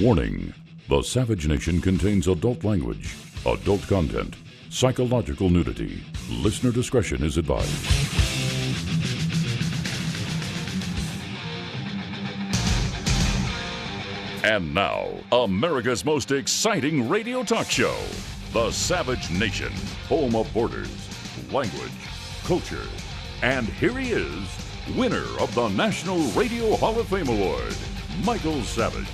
Warning: the Savage Nation contains adult language, adult content, psychological nudity. Listener discretion is advised. And now, America's most exciting radio talk show, The Savage Nation, home of borders, language, culture. And here he is, winner of the National Radio Hall of Fame Award, Michael Savage.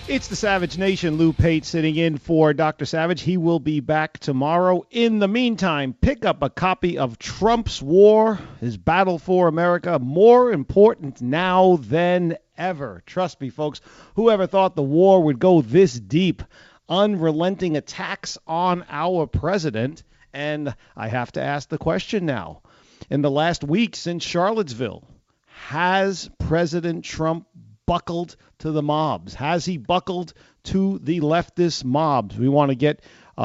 It's the Savage Nation. Lou Pate sitting in for Dr. Savage. He will be back tomorrow. In the meantime, pick up a copy of Trump's War, his battle for America, more important now than ever. Trust me, folks, whoever thought the war would go this deep? Unrelenting attacks on our president. And I have to ask the question now. In the last week since Charlottesville, has President Trump buckled to the mobs? Has he buckled to the leftist mobs? We want to get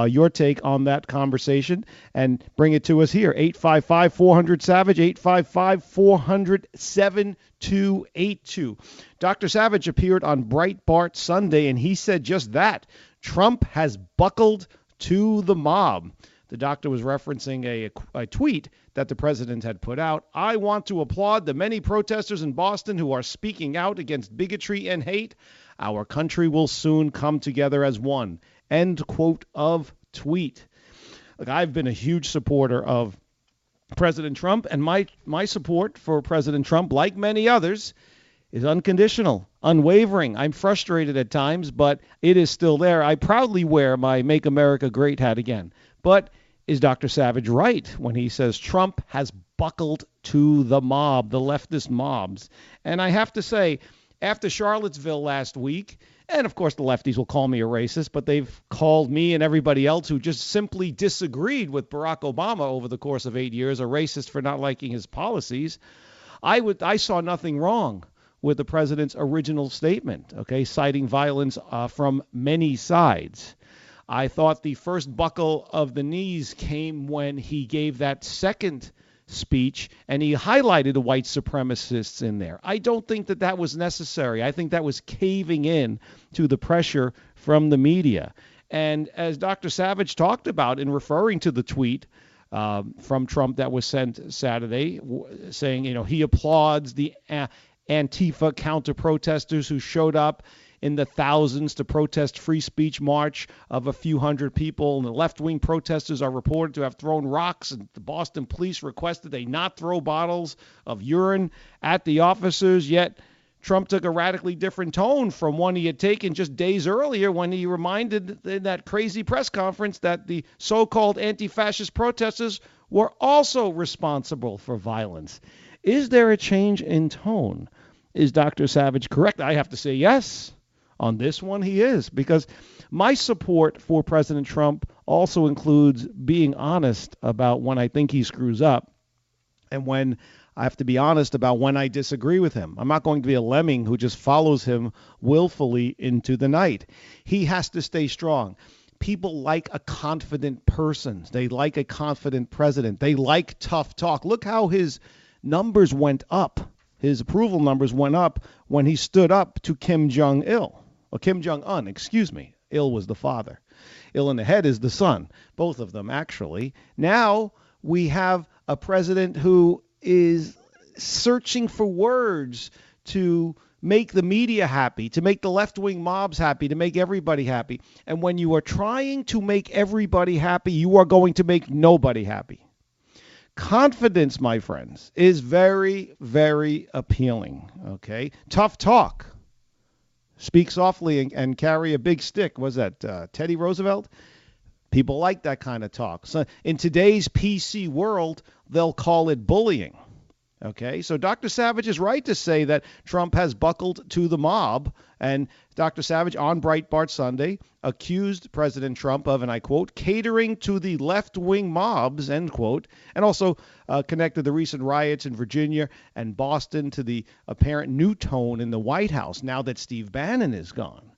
your take on that conversation and bring it to us here. 855-400-SAVAGE, 855-400-7282. Dr. Savage appeared on Breitbart Sunday, and he said just that. Trump has buckled to the mob. The doctor was referencing a tweet that the president had put out. I want to applaud the many protesters in Boston who are speaking out against bigotry and hate. Our country will soon come together as one. End quote of tweet. Look, I've been a huge supporter of President Trump, and my support for President Trump, like many others, is unconditional, unwavering. I'm frustrated at times, but it is still there. I proudly wear my Make America Great hat again. But is Dr. Savage right when he says Trump has buckled to the mob, the leftist mobs? And I have to say, after Charlottesville last week, and of course the lefties will call me a racist, but they've called me and everybody else who just simply disagreed with Barack Obama over the course of 8 years a racist for not liking his policies. I saw nothing wrong with the president's original statement, okay, citing violence from many sides. I thought the first buckle of the knees came when he gave that second speech and he highlighted the white supremacists in there. I don't think that was necessary. I think that was caving in to the pressure from the media. And as Dr. Savage talked about in referring to the tweet from Trump that was sent Saturday, saying, he applauds the Antifa counter-protesters who showed up in the thousands to protest free speech march of a few hundred people. And the left-wing protesters are reported to have thrown rocks, and the Boston police requested they not throw bottles of urine at the officers. Yet Trump took a radically different tone from one he had taken just days earlier when he reminded in that crazy press conference that the so-called anti-fascist protesters were also responsible for violence. Is there a change in tone? Is Dr. Savage correct? I have to say yes. On this one, he is, because my support for President Trump also includes being honest about when I think he screws up and when I have to be honest about when I disagree with him. I'm not going to be a lemming who just follows him willfully into the night. He has to stay strong. People like a confident person. They like a confident president. They like tough talk. Look how his numbers went up. His approval numbers went up when he stood up to Kim Jong-un. Il was the father. Il in the head is the son. Both of them, actually. Now we have a president who is searching for words to make the media happy, to make the left-wing mobs happy, to make everybody happy. And when you are trying to make everybody happy, you are going to make nobody happy. Confidence, my friends, is very, very appealing. Okay? Tough talk. Speak softly and carry a big stick. Was that Teddy Roosevelt? People like that kind of talk. So in today's PC world, they'll call it bullying. Okay, so Dr. Savage is right to say that Trump has buckled to the mob, and Dr. Savage on Breitbart Sunday accused President Trump of, and I quote, catering to the left-wing mobs, end quote, and also connected the recent riots in Virginia and Boston to the apparent new tone in the White House now that Steve Bannon is gone.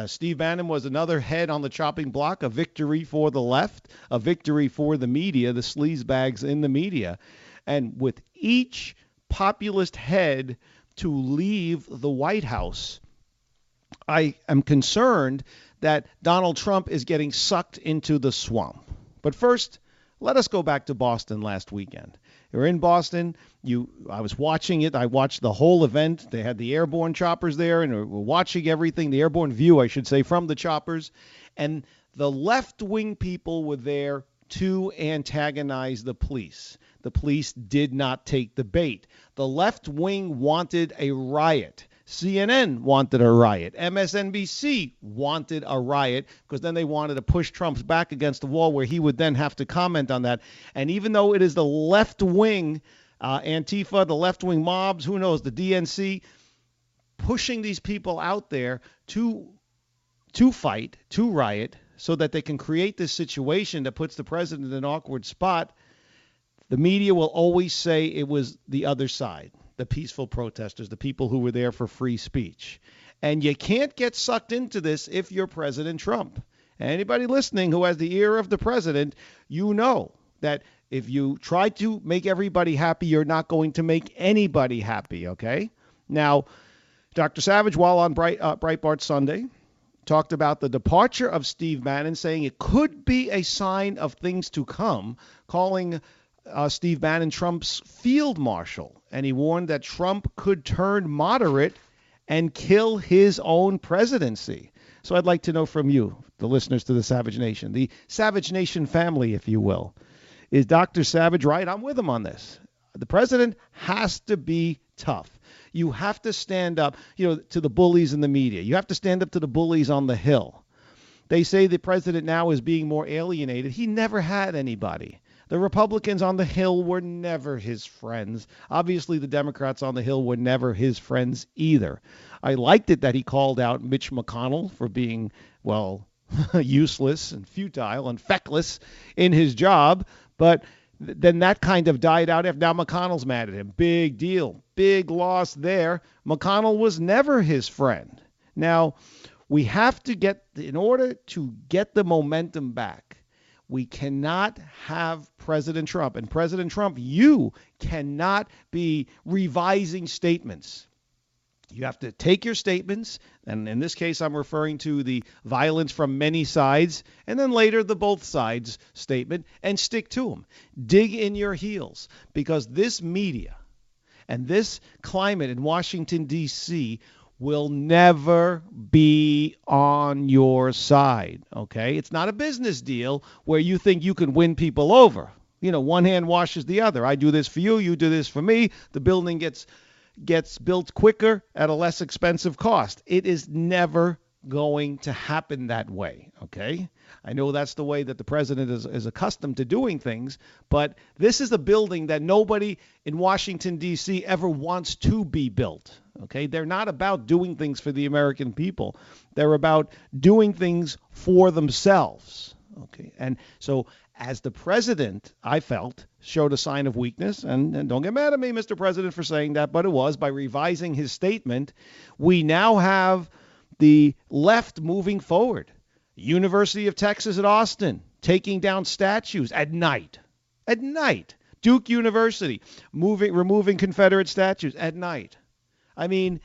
Steve Bannon was another head on the chopping block, a victory for the left, a victory for the media, the sleazebags in the media. And with each populist head to leave the White House, I am concerned that Donald Trump is getting sucked into the swamp. But first, let us go back to Boston last weekend. We're in Boston. I was watching it. I watched the whole event. They had the airborne choppers there, and we're watching everything, the airborne view, I should say, from the choppers. And the left-wing people were there to antagonize the police. The police did not take the bait. The left wing wanted a riot. CNN wanted a riot. MSNBC wanted a riot because then they wanted to push Trump's back against the wall where he would then have to comment on that. And even though it is the left wing, Antifa, the left wing mobs, who knows, the DNC, pushing these people out there to fight, to riot, so that they can create this situation that puts the president in an awkward spot, the media will always say it was the other side, the peaceful protesters, the people who were there for free speech. And you can't get sucked into this if you're President Trump. Anybody listening who has the ear of the president, you know that if you try to make everybody happy, you're not going to make anybody happy, okay? Now, Dr. Savage, while on Breitbart Sunday, talked about the departure of Steve Bannon, saying it could be a sign of things to come, calling Steve Bannon Trump's field marshal. And he warned that Trump could turn moderate and kill his own presidency. So I'd like to know from you, the listeners to the Savage Nation, the Savage Nation family, if you will. Is Dr. Savage right? I'm with him on this. The president has to be tough. You have to stand up, to the bullies in the media. You have to stand up to the bullies on the Hill. They say the president now is being more alienated. He never had anybody. The Republicans on the Hill were never his friends. Obviously, the Democrats on the Hill were never his friends either. I liked it that he called out Mitch McConnell for being, useless and futile and feckless in his job, but then that kind of died out after. Now McConnell's mad at him. Big deal. Big loss there. McConnell was never his friend. Now, we have to in order to get the momentum back, we cannot have President Trump. And President Trump, you cannot be revising statements. You have to take your statements, and in this case, I'm referring to the violence from many sides, and then later the both sides statement, and stick to them. Dig in your heels, because this media and this climate in Washington, D.C. will never be on your side, okay? It's not a business deal where you think you can win people over. One hand washes the other. I do this for you, you do this for me. The building gets built quicker at a less expensive cost. It is never going to happen that way, okay? I know that's the way that the president is accustomed to doing things, but this is a building that nobody in Washington, D.C. ever wants to be built, okay? They're not about doing things for the American people. They're about doing things for themselves, okay? And so as the president, I felt, showed a sign of weakness, and don't get mad at me, Mr. President, for saying that, but it was by revising his statement, we now have the left moving forward. University of Texas at Austin taking down statues at night. At night. Duke University removing Confederate statues at night. I mean,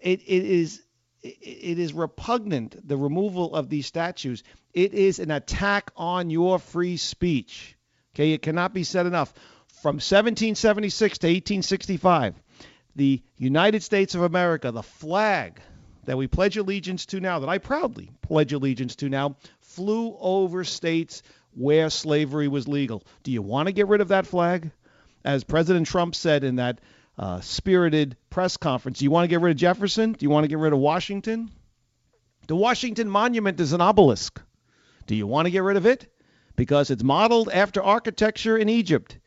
it is repugnant, the removal of these statues. It is an attack on your free speech. Okay, it cannot be said enough. From 1776 to 1865, the United States of America, the flag that we pledge allegiance to now, that I proudly pledge allegiance to now, flew over states where slavery was legal. Do you want to get rid of that flag? As President Trump said in that spirited press conference, do you want to get rid of Jefferson? Do you want to get rid of Washington? The Washington Monument is an obelisk. Do you want to get rid of it? Because it's modeled after architecture in Egypt.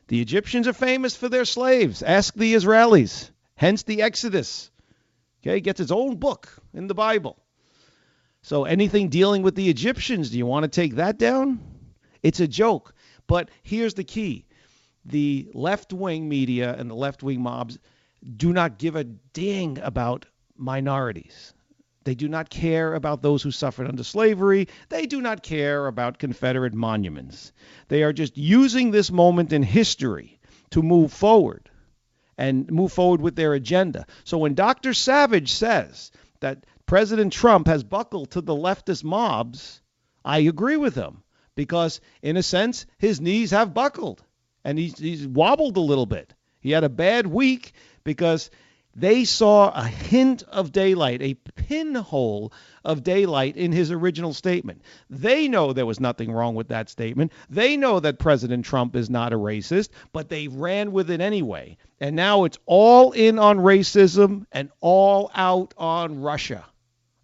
The Egyptians are famous for their slaves. Ask the Israelis. Hence the Exodus. Okay, gets its own book in the Bible. So anything dealing with the Egyptians, do you want to take that down? It's a joke. But here's the key. The left-wing media and the left-wing mobs do not give a ding about minorities. They do not care about those who suffered under slavery. They do not care about Confederate monuments. They are just using this moment in history to move forward and move forward with their agenda. So when Dr. Savage says that President Trump has buckled to the leftist mobs, I agree with him because, in a sense, his knees have buckled and he's wobbled a little bit. He had a bad week because they saw a hint of daylight, a pinhole of daylight in his original statement. They know there was nothing wrong with that statement. They know that President Trump is not a racist, but they ran with it anyway. And now it's all in on racism and all out on Russia.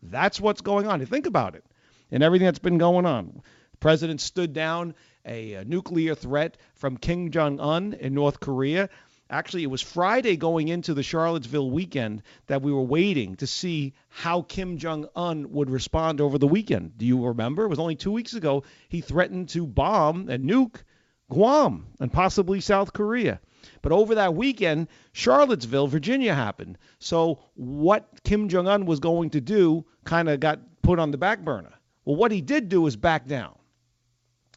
That's what's going on. You think about it and everything that's been going on. The president stood down a nuclear threat from Kim Jong-un in North Korea. Actually, it was Friday going into the Charlottesville weekend that we were waiting to see how Kim Jong-un would respond over the weekend. Do you remember? It was only 2 weeks ago he threatened to bomb and nuke Guam and possibly South Korea. But over that weekend, Charlottesville, Virginia happened. So what Kim Jong-un was going to do kind of got put on the back burner. Well, what he did do is back down.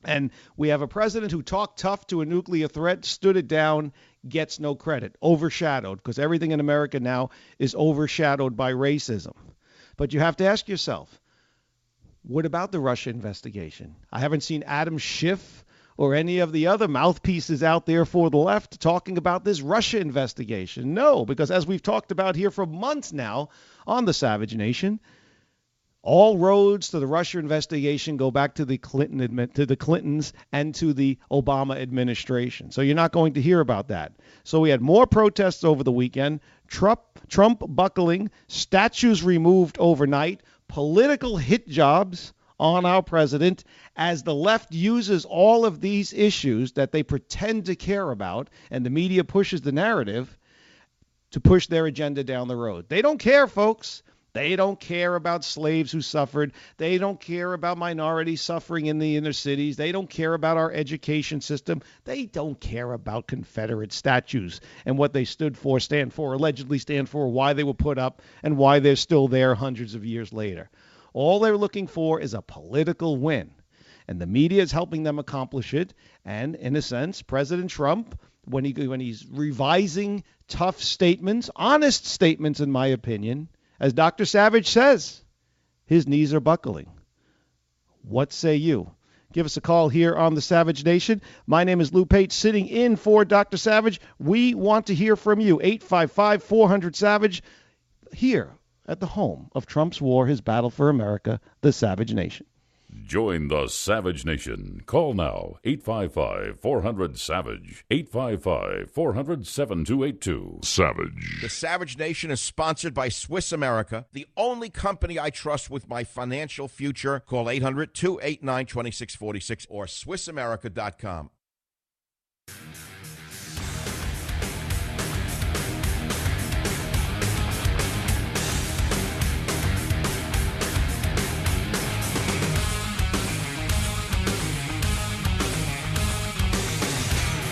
And we have a president who talked tough to a nuclear threat, stood it down, gets no credit, overshadowed, because everything in America now is overshadowed by racism. But you have to ask yourself, what about the Russia investigation? I haven't seen Adam Schiff or any of the other mouthpieces out there for the left talking about this Russia investigation. No, because as we've talked about here for months now on the Savage Nation, all roads to the Russia investigation go back to the Clintons and to the Obama administration. So you're not going to hear about that. So we had more protests over the weekend, Trump buckling, statues removed overnight, political hit jobs on our president as the left uses all of these issues that they pretend to care about, and the media pushes the narrative to push their agenda down the road. They don't care, folks. They don't care about slaves who suffered. They don't care about minorities suffering in the inner cities. They don't care about our education system. They don't care about Confederate statues and what they stood for, allegedly stand for, why they were put up, and why they're still there hundreds of years later. All they're looking for is a political win. And the media is helping them accomplish it. And in a sense, President Trump, when he's revising tough statements, honest statements in my opinion, as Dr. Savage says, his knees are buckling. What say you? Give us a call here on the Savage Nation. My name is Lou Pate, sitting in for Dr. Savage. We want to hear from you. 855-400-SAVAGE, here at the home of Trump's war, his battle for America, the Savage Nation. Join the Savage Nation. Call now, 855-400-SAVAGE, 855-400-7282. Savage. The Savage Nation is sponsored by Swiss America, the only company I trust with my financial future. Call 800-289-2646 or SwissAmerica.com.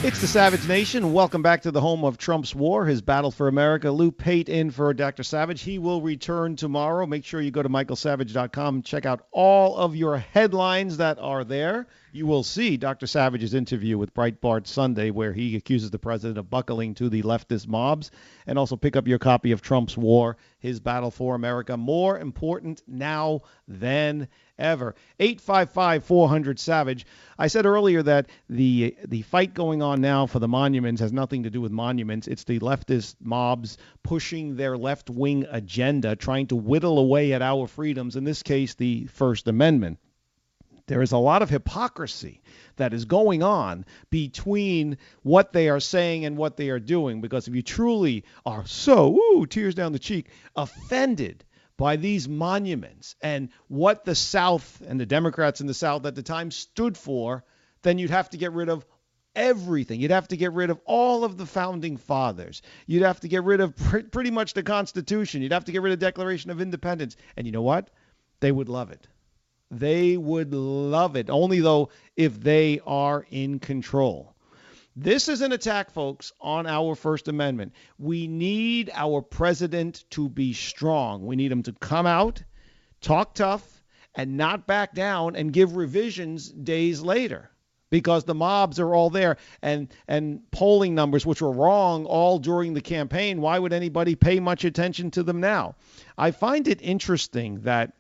It's the Savage Nation. Welcome back to the home of Trump's war, his battle for America. Lou Pate in for Dr. Savage. He will return tomorrow. Make sure you go to michaelsavage.com and check out all of your headlines that are there. You will see Dr. Savage's interview with Breitbart Sunday, where he accuses the president of buckling to the leftist mobs. And also pick up your copy of Trump's War, his battle for America. More important now than ever. 855-400-SAVAGE. I said earlier that the fight going on now for the monuments has nothing to do with monuments. It's the leftist mobs pushing their left-wing agenda, trying to whittle away at our freedoms, in this case, the First Amendment. There is a lot of hypocrisy that is going on between what they are saying and what they are doing, because if you truly are so, tears down the cheek, offended by these monuments and what the South and the Democrats in the South at the time stood for, then you'd have to get rid of everything. You'd have to get rid of all of the founding fathers. You'd have to get rid of pretty much the Constitution. You'd have to get rid of the Declaration of Independence. And you know what? They would love it. They would love it, only though if they are in control. This is an attack, folks, on our First Amendment. We need our president to be strong. We need him to come out, talk tough, and not back down and give revisions days later. because the mobs are all there, and polling numbers, which were wrong all during the campaign, why would anybody pay much attention to them now? I find it interesting that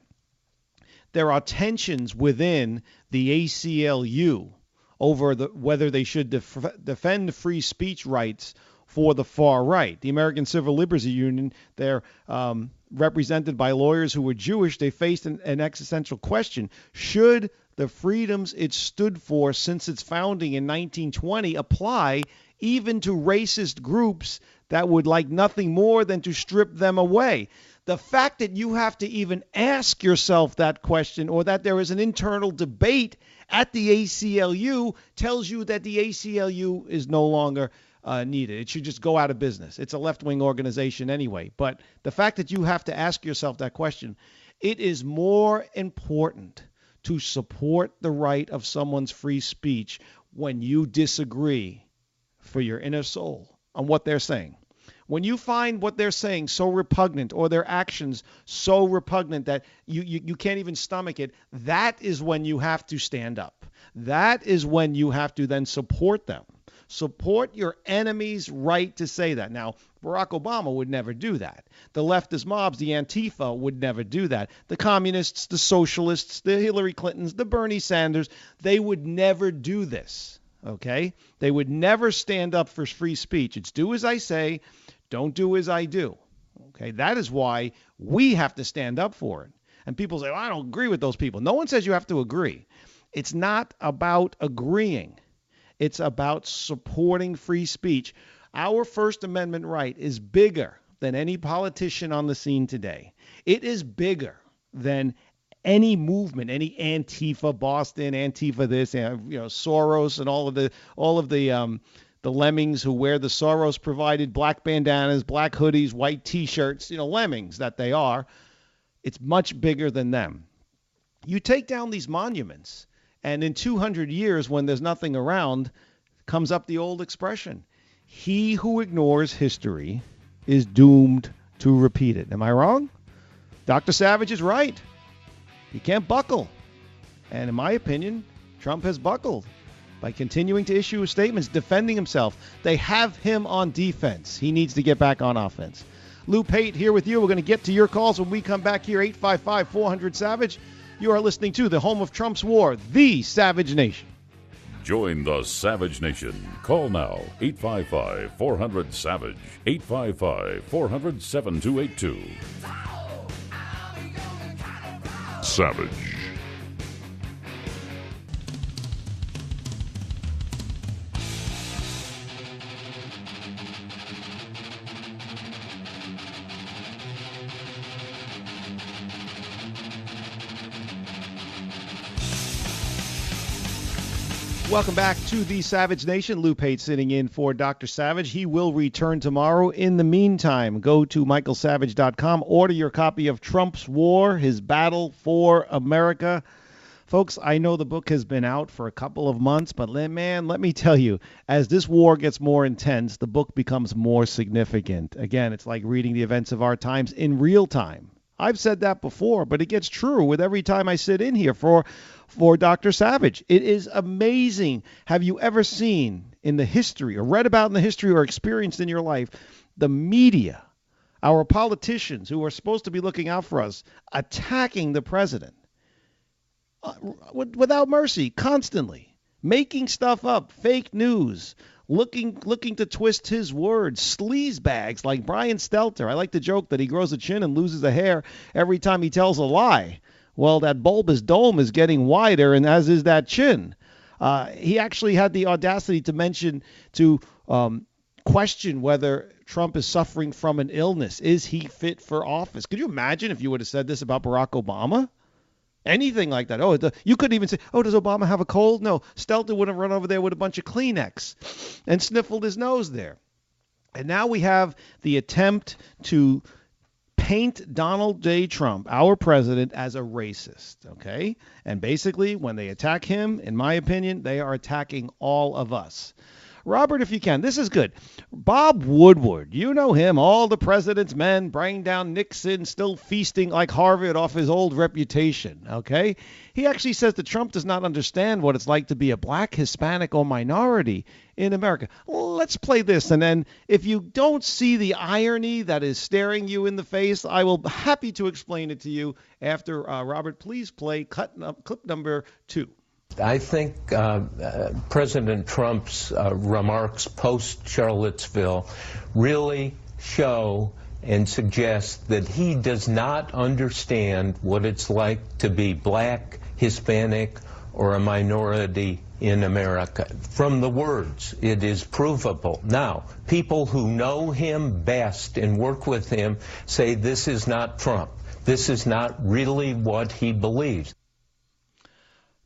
there are tensions within the ACLU over whether they should defend free speech rights for the far right. The American Civil Liberties Union, they're represented by lawyers who were Jewish. They faced an existential question. Should the freedoms it stood for since its founding in 1920 apply even to racist groups that would like nothing more than to strip them away? The fact that you have to even ask yourself that question, or that there is an internal debate at the ACLU, tells you that the ACLU is no longer needed. It should just go out of business. It's a left-wing organization anyway. But the fact that you have to ask yourself that question, it is more important to support the right of someone's free speech when you disagree for your inner soul on what they're saying. When you find what they're saying so repugnant, or their actions so repugnant that you can't even stomach it, that is when you have to stand up. That is when you have to then support them. Support your enemy's right to say that. Now, Barack Obama would never do that. The leftist mobs, the Antifa, would never do that. The communists, the socialists, the Hillary Clintons, the Bernie Sanders, they would never do this. Okay? They would never stand up for free speech. It's do as I say, don't do as I do. Okay? That is why we have to stand up for it. And people say, well, I don't agree with those people. No one says you have to agree. It's not about agreeing. It's about supporting free speech. Our First Amendment right is bigger than any politician on the scene today. It is bigger than any movement, any Antifa Boston, Antifa this, Soros, and all of the lemmings who wear the Soros provided black bandanas, black hoodies, white T-shirts, lemmings that they are. It's much bigger than them. You take down these monuments, and in 200 years, when there's nothing around, comes up the old expression, he who ignores history is doomed to repeat it. Am I wrong? Dr. Savage is right. You can't buckle. And in my opinion, Trump has buckled by continuing to issue statements defending himself. They have him on defense. He needs to get back on offense. Lou Pate here with you. We're going to get to your calls when we come back here, 855-400-SAVAGE. You are listening to the home of Trump's war, the Savage Nation. Join the Savage Nation. Call now, 855-400-SAVAGE, 855-400-7282. Savage. Welcome back to the Savage Nation. Lou Pate sitting in for Dr. Savage. He will return tomorrow. In the meantime, go to michaelsavage.com. Order your copy of Trump's War, His Battle for America. Folks, I know the book has been out for a couple of months, but man, let me tell you, as this war gets more intense, the book becomes more significant. Again, it's like reading the events of our times in real time. I've said that before, but it gets true with every time I sit in here for Dr. Savage. It is amazing. Have you ever seen in the history, or read about in the history, or experienced in your life, the media, our politicians who are supposed to be looking out for us, attacking the president without mercy, constantly, making stuff up, fake news, looking to twist his words, sleazebags like Brian Stelter. I like to joke that he grows a chin and loses a hair every time he tells a lie. Well, that bulbous dome is getting wider, and as is that chin. He actually had the audacity to question whether Trump is suffering from an illness. Is he fit for office? Could you imagine if you would have said this about Barack Obama? Anything like that. You couldn't even say, does Obama have a cold? No, Stelter would have run over there with a bunch of Kleenex and sniffled his nose there. And now we have the attempt to paint Donald J. Trump, our president, as a racist, okay? And basically, when they attack him, in my opinion, they are attacking all of us. Robert, if you can, this is good. Bob Woodward, you know him, all the president's men, bring down Nixon, still feasting like Harvard off his old reputation, okay? He actually says that Trump does not understand what it's like to be a black, Hispanic, or minority in America. Let's play this, and then if you don't see the irony that is staring you in the face, I will be happy to explain it to you after, Robert, please play clip number 2. I think President Trump's remarks post-Charlottesville really show and suggest that he does not understand what it's like to be black, Hispanic, or a minority in America. From the words, it is provable. Now, people who know him best and work with him say this is not Trump. This is not really what he believes.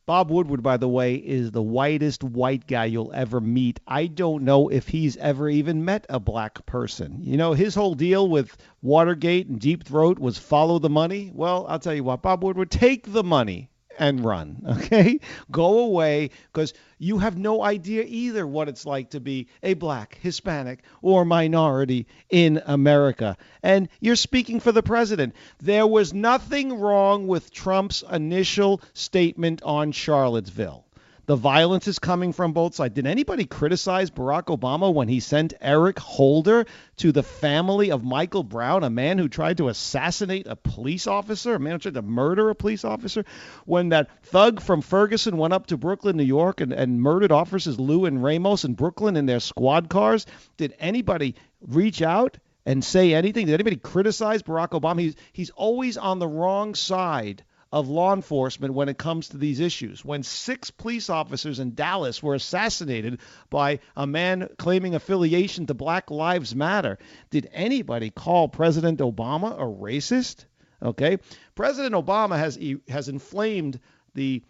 Bob Woodward, by the way, is the whitest white guy you'll ever meet. I don't know if he's ever even met a black person. You know, his whole deal with Watergate and Deep Throat was follow the money. Well, I'll tell you what, Bob Woodward, take the money and run, okay? Go away, because you have no idea either what it's like to be a black, Hispanic, or minority in America. And you're speaking for the president. There was nothing wrong with Trump's initial statement on Charlottesville. The violence is coming from both sides. Did anybody criticize Barack Obama when he sent Eric Holder to the family of Michael Brown, a man who tried to assassinate a police officer, a man who tried to murder a police officer? When that thug from Ferguson went up to Brooklyn, New York, and murdered officers Lou and Ramos in Brooklyn in their squad cars, did anybody reach out and say anything? Did anybody criticize Barack Obama? He's always on the wrong side of law enforcement when it comes to these issues. When 6 police officers in Dallas were assassinated by a man claiming affiliation to Black Lives Matter, did anybody call President Obama a racist? Okay, President Obama has inflamed the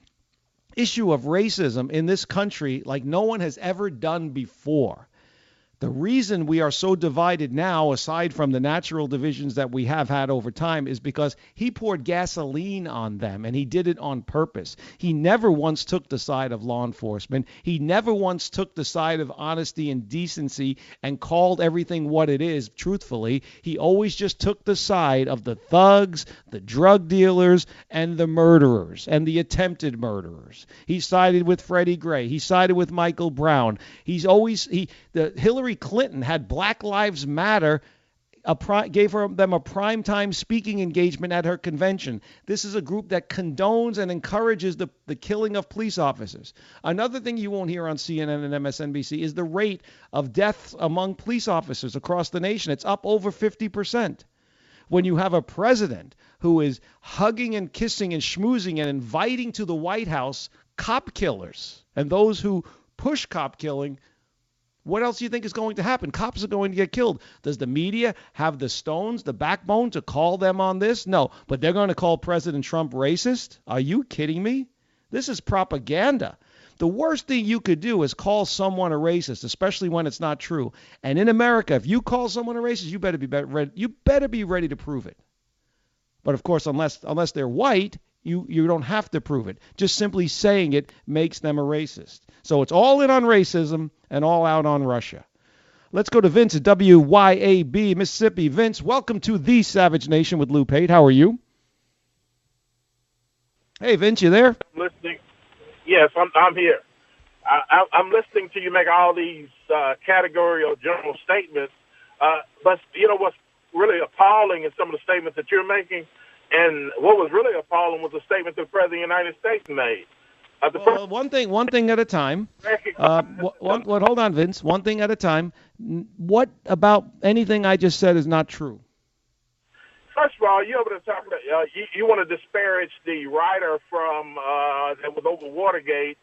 issue of racism in this country like no one has ever done before. The reason we are so divided now, aside from the natural divisions that we have had over time, is because he poured gasoline on them, and he did it on purpose. He never once took the side of law enforcement. He never once took the side of honesty and decency and called everything what it is, truthfully. He always just took the side of the thugs, the drug dealers, and the murderers, and the attempted murderers. He sided with Freddie Gray. He sided with Michael Brown. Hillary Clinton had Black Lives Matter, gave them a primetime speaking engagement at her convention. This is a group that condones and encourages the killing of police officers. Another thing you won't hear on CNN and MSNBC is the rate of deaths among police officers across the nation. It's up over 50%. When you have a president who is hugging and kissing and schmoozing and inviting to the White House cop killers and those who push cop killing, what else do you think is going to happen? Cops are going to get killed. Does the media have the stones, the backbone to call them on this? No, but they're going to call President Trump racist? Are you kidding me? This is propaganda. The worst thing you could do is call someone a racist, especially when it's not true. And in America, if you call someone a racist, you better be ready to prove it. But of course, unless they're white, you don't have to prove it. Just simply saying it makes them a racist. So it's all in on racism and all out on Russia. Let's go to Vince at WYAB, Mississippi. Vince, welcome to the Savage Nation with Lou Pate. How are you? Hey, Vince, you there? I'm listening. Yes, I'm here. I'm listening to you make all these category or general statements. But, you know, what's really appalling is some of the statements that you're making. And what was really appalling was the statement that the President of the United States made. One thing at a time. Hold on, Vince. One thing at a time. What about anything I just said is not true? First of all, you're able to talk about, you want to disparage the writer from that was over Watergate.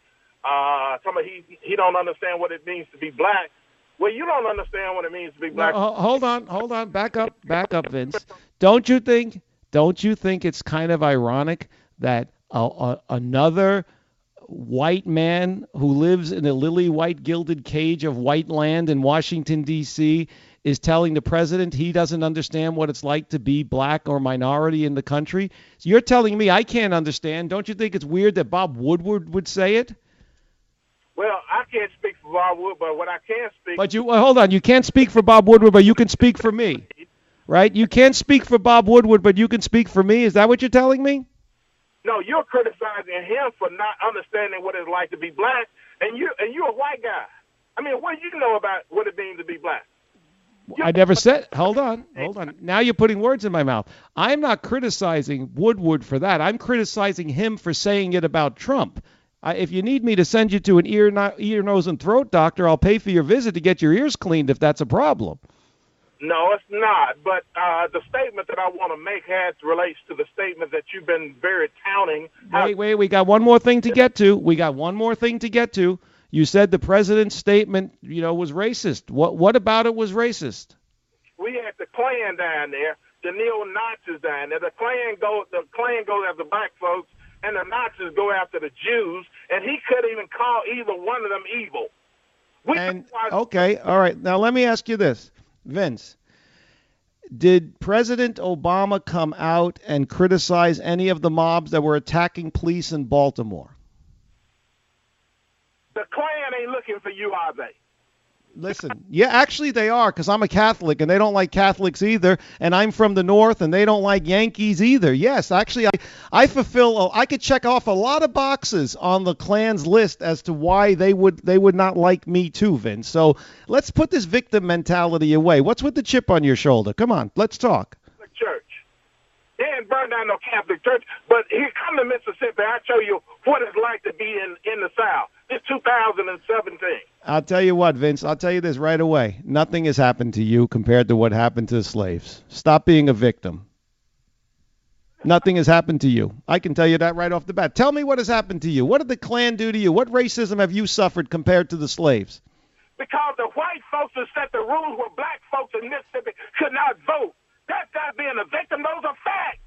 Somebody he don't understand what it means to be black. Well, you don't understand what it means to be black. No, hold on. Back up, Vince. Don't you think it's kind of ironic that another white man who lives in a lily white gilded cage of white land in Washington, D.C., is telling the president he doesn't understand what it's like to be black or minority in the country? So you're telling me I can't understand. Don't you think it's weird that Bob Woodward would say it? Well, I can't speak for Bob Wood, but what I can speak. But hold on. You can't speak for Bob Woodward, but you can speak for me, right? You can't speak for Bob Woodward, but you can speak for me. Is that what you're telling me? No, you're criticizing him for not understanding what it's like to be black, and you're a white guy. I mean, what do you know about what it means to be black? I never said. Hold on. Now you're putting words in my mouth. I'm not criticizing Woodward for that. I'm criticizing him for saying it about Trump. If you need me to send you to an ear, nose, and throat doctor, I'll pay for your visit to get your ears cleaned if that's a problem. No, it's not. But the statement that I want to make relates to the statement that you've been very touting. Wait. We got one more thing to get to. You said the president's statement, was racist. What about it was racist? We had the Klan down there, the neo-Nazis down there. The Klan goes after black folks, and the Nazis go after the Jews, and he couldn't even call either one of them evil. Okay, all right. Now let me ask you this, Vince. Did President Obama come out and criticize any of the mobs that were attacking police in Baltimore? The Klan ain't looking for you, are they? Listen, yeah, actually they are, because I'm a Catholic, and they don't like Catholics either, and I'm from the North, and they don't like Yankees either. Yes, actually, I could check off a lot of boxes on the Klan's list as to why they would not like me too, Vince. So let's put this victim mentality away. What's with the chip on your shoulder? Come on, let's talk. The church. They ain't burned down no Catholic church, but here, come to Mississippi, I'll show you what it's like to be in the South. It's 2017. I'll tell you what, Vince. I'll tell you this right away. Nothing has happened to you compared to what happened to the slaves. Stop being a victim. Nothing has happened to you. I can tell you that right off the bat. Tell me what has happened to you. What did the Klan do to you? What racism have you suffered compared to the slaves? Because the white folks have set the rules where black folks in Mississippi could not vote. That's not being a victim. Those are facts.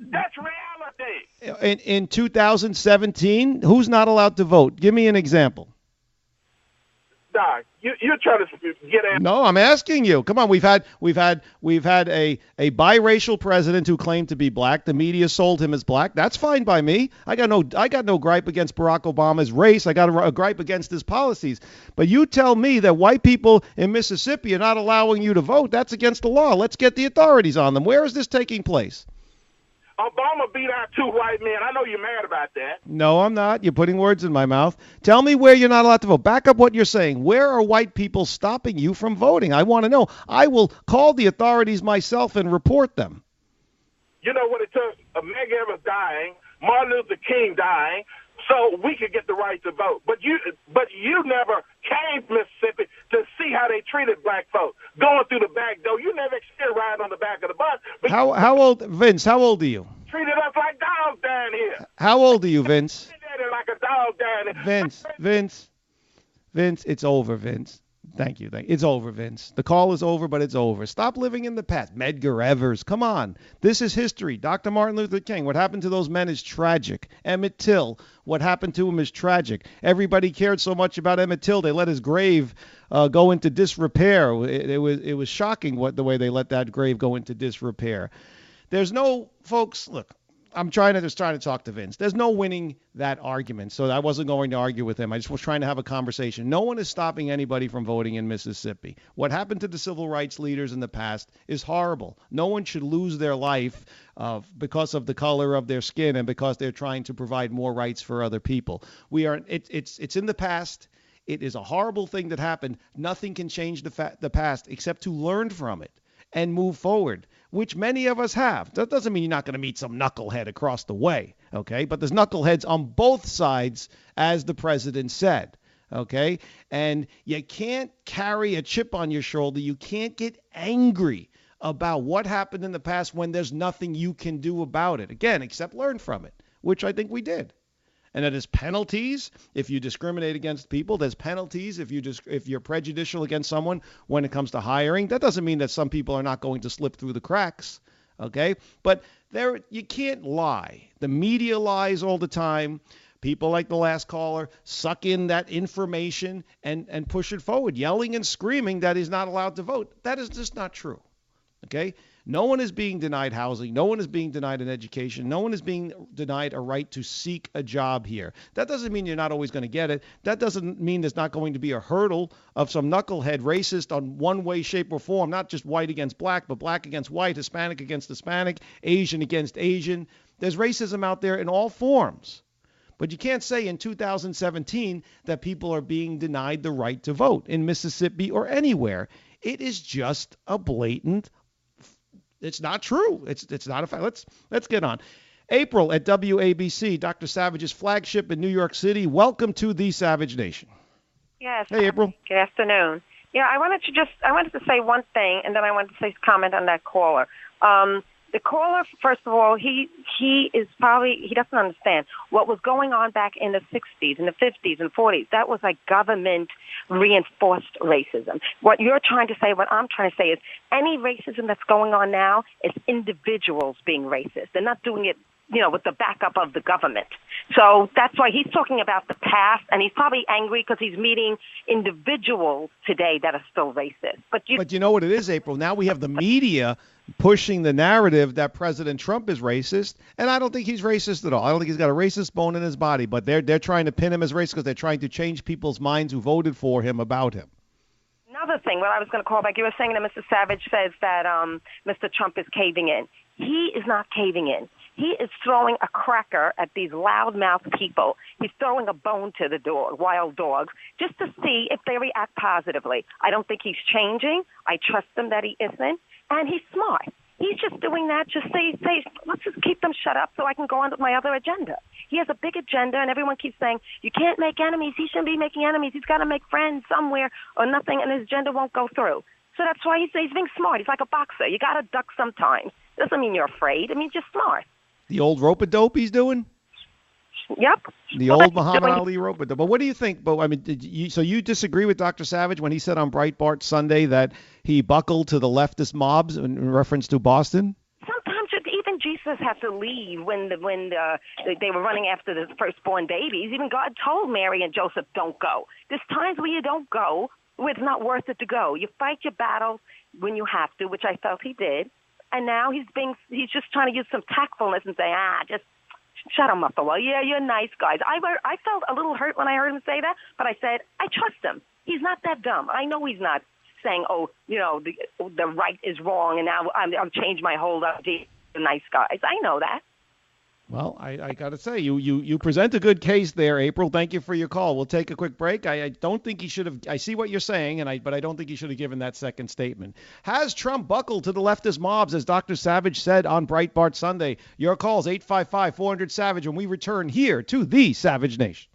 That's reality. In 2017, who's not allowed to vote? Give me an example. Doc, you're trying to get at. No, I'm asking you. Come on, we've had a biracial president who claimed to be black. The media sold him as black. That's fine by me. I got no gripe against Barack Obama's race. I got a gripe against his policies. But you tell me that white people in Mississippi are not allowing you to vote. That's against the law. Let's get the authorities on them. Where is this taking place? Obama beat out 2 white men. I know you're mad about that. No, I'm not. You're putting words in my mouth. Tell me where you're not allowed to vote. Back up what you're saying. Where are white people stopping you from voting? I want to know. I will call the authorities myself and report them. You know what it took? Medgar Evers dying, Martin Luther King dying, so we could get the right to vote. But you never came to Mississippi to see how they treated black folks. Going through the back door, you never experienced riding on the back of the bus. How old, Vince? How old are you? Treated us like dogs down here. How old are you, Vince? Like a dog down here. Vince, it's over, Vince. Thank you. It's over, Vince. The call is over, but it's over. Stop living in the past. Medgar Evers, come on. This is history. Dr. Martin Luther King, what happened to those men is tragic. Emmett Till, what happened to him is tragic. Everybody cared so much about Emmett Till, they let his grave go into disrepair. It was shocking the way they let that grave go into disrepair. There's no, folks, look, I'm trying to talk to Vince. There's no winning that argument, so I wasn't going to argue with him. I just was trying to have a conversation. No one is stopping anybody from voting in Mississippi. What happened to the civil rights leaders in the past is horrible. No one should lose their life because of the color of their skin and because they're trying to provide more rights for other people. It's in the past. It is a horrible thing that happened. Nothing can change the past except to learn from it and move forward, which many of us have. That doesn't mean you're not going to meet some knucklehead across the way, okay? But there's knuckleheads on both sides, as the president said, okay? And you can't carry a chip on your shoulder. You can't get angry about what happened in the past when there's nothing you can do about it, again, except learn from it, which I think we did. And there's penalties if you discriminate against people. There's penalties if you're prejudicial against someone when it comes to hiring. That doesn't mean that some people are not going to slip through the cracks, okay? But you can't lie. The media lies all the time. People like the last caller suck in that information and push it forward, yelling and screaming that he's not allowed to vote. That is just not true, okay? No one is being denied housing. No one is being denied an education. No one is being denied a right to seek a job here. That doesn't mean you're not always going to get it. That doesn't mean there's not going to be a hurdle of some knucklehead racist on one way, shape, or form, not just white against black, but black against white, Hispanic against Hispanic, Asian against Asian. There's racism out there in all forms. But you can't say in 2017 that people are being denied the right to vote in Mississippi or anywhere. It is just a blatant. It's not true. It's not a fact. Let's get on. April at WABC, Dr. Savage's flagship in New York City. Welcome to the Savage Nation. Yes. Hey, April. Good afternoon. Yeah, I wanted to say one thing, and then I wanted to say comment on that caller. The caller, first of all, he doesn't understand what was going on back in the 60s, in the 50s and 40s. That was like government reinforced racism. What you're trying to say, what I'm trying to say is any racism that's going on now is individuals being racist. They're not doing it, with the backup of the government. So that's why he's talking about the past, and he's probably angry because he's meeting individuals today that are still racist. But you know what it is, April? Now we have the media pushing the narrative that President Trump is racist, and I don't think he's racist at all. I don't think he's got a racist bone in his body, but they're trying to pin him as racist because they're trying to change people's minds who voted for him about him. Another thing, what I was going to call back, you were saying that Mr. Savage says that Mr. Trump is caving in. He is not caving in. He is throwing a cracker at these loudmouth people. He's throwing a bone to the wild dogs, just to see if they react positively. I don't think he's changing. I trust him that he isn't. And he's smart. He's just doing that just say, let's just keep them shut up so I can go on with my other agenda. He has a big agenda, and everyone keeps saying, you can't make enemies. He shouldn't be making enemies. He's got to make friends somewhere or nothing, and his agenda won't go through. So that's why he's being smart. He's like a boxer. You got to duck sometimes. Doesn't mean you're afraid. It means you're smart. The old rope-a-dope he's doing? Yep. The old Muhammad Ali rope-a-dope. But what do you think? But I mean, so you disagree with Dr. Savage when he said on Breitbart Sunday that he buckled to the leftist mobs in reference to Boston? Sometimes even Jesus had to leave when they were running after the firstborn babies. Even God told Mary and Joseph, don't go. There's times where you don't go, where it's not worth it to go. You fight your battles when you have to, which I felt he did. And now he's just trying to use some tactfulness and say, just shut him up a while. Yeah, you're nice guys. I felt a little hurt when I heard him say that, but I said, I trust him. He's not that dumb. I know he's not saying, the right is wrong, and now I've changed my whole idea. The nice guys. I know that. Well, I got to say, you present a good case there, April. Thank you for your call. We'll take a quick break. I don't think he should have. I see what you're saying, but I don't think he should have given that second statement. Has Trump buckled to the leftist mobs, as Dr. Savage said on Breitbart Sunday? Your calls 855-400-SAVAGE when we return here to the Savage Nation.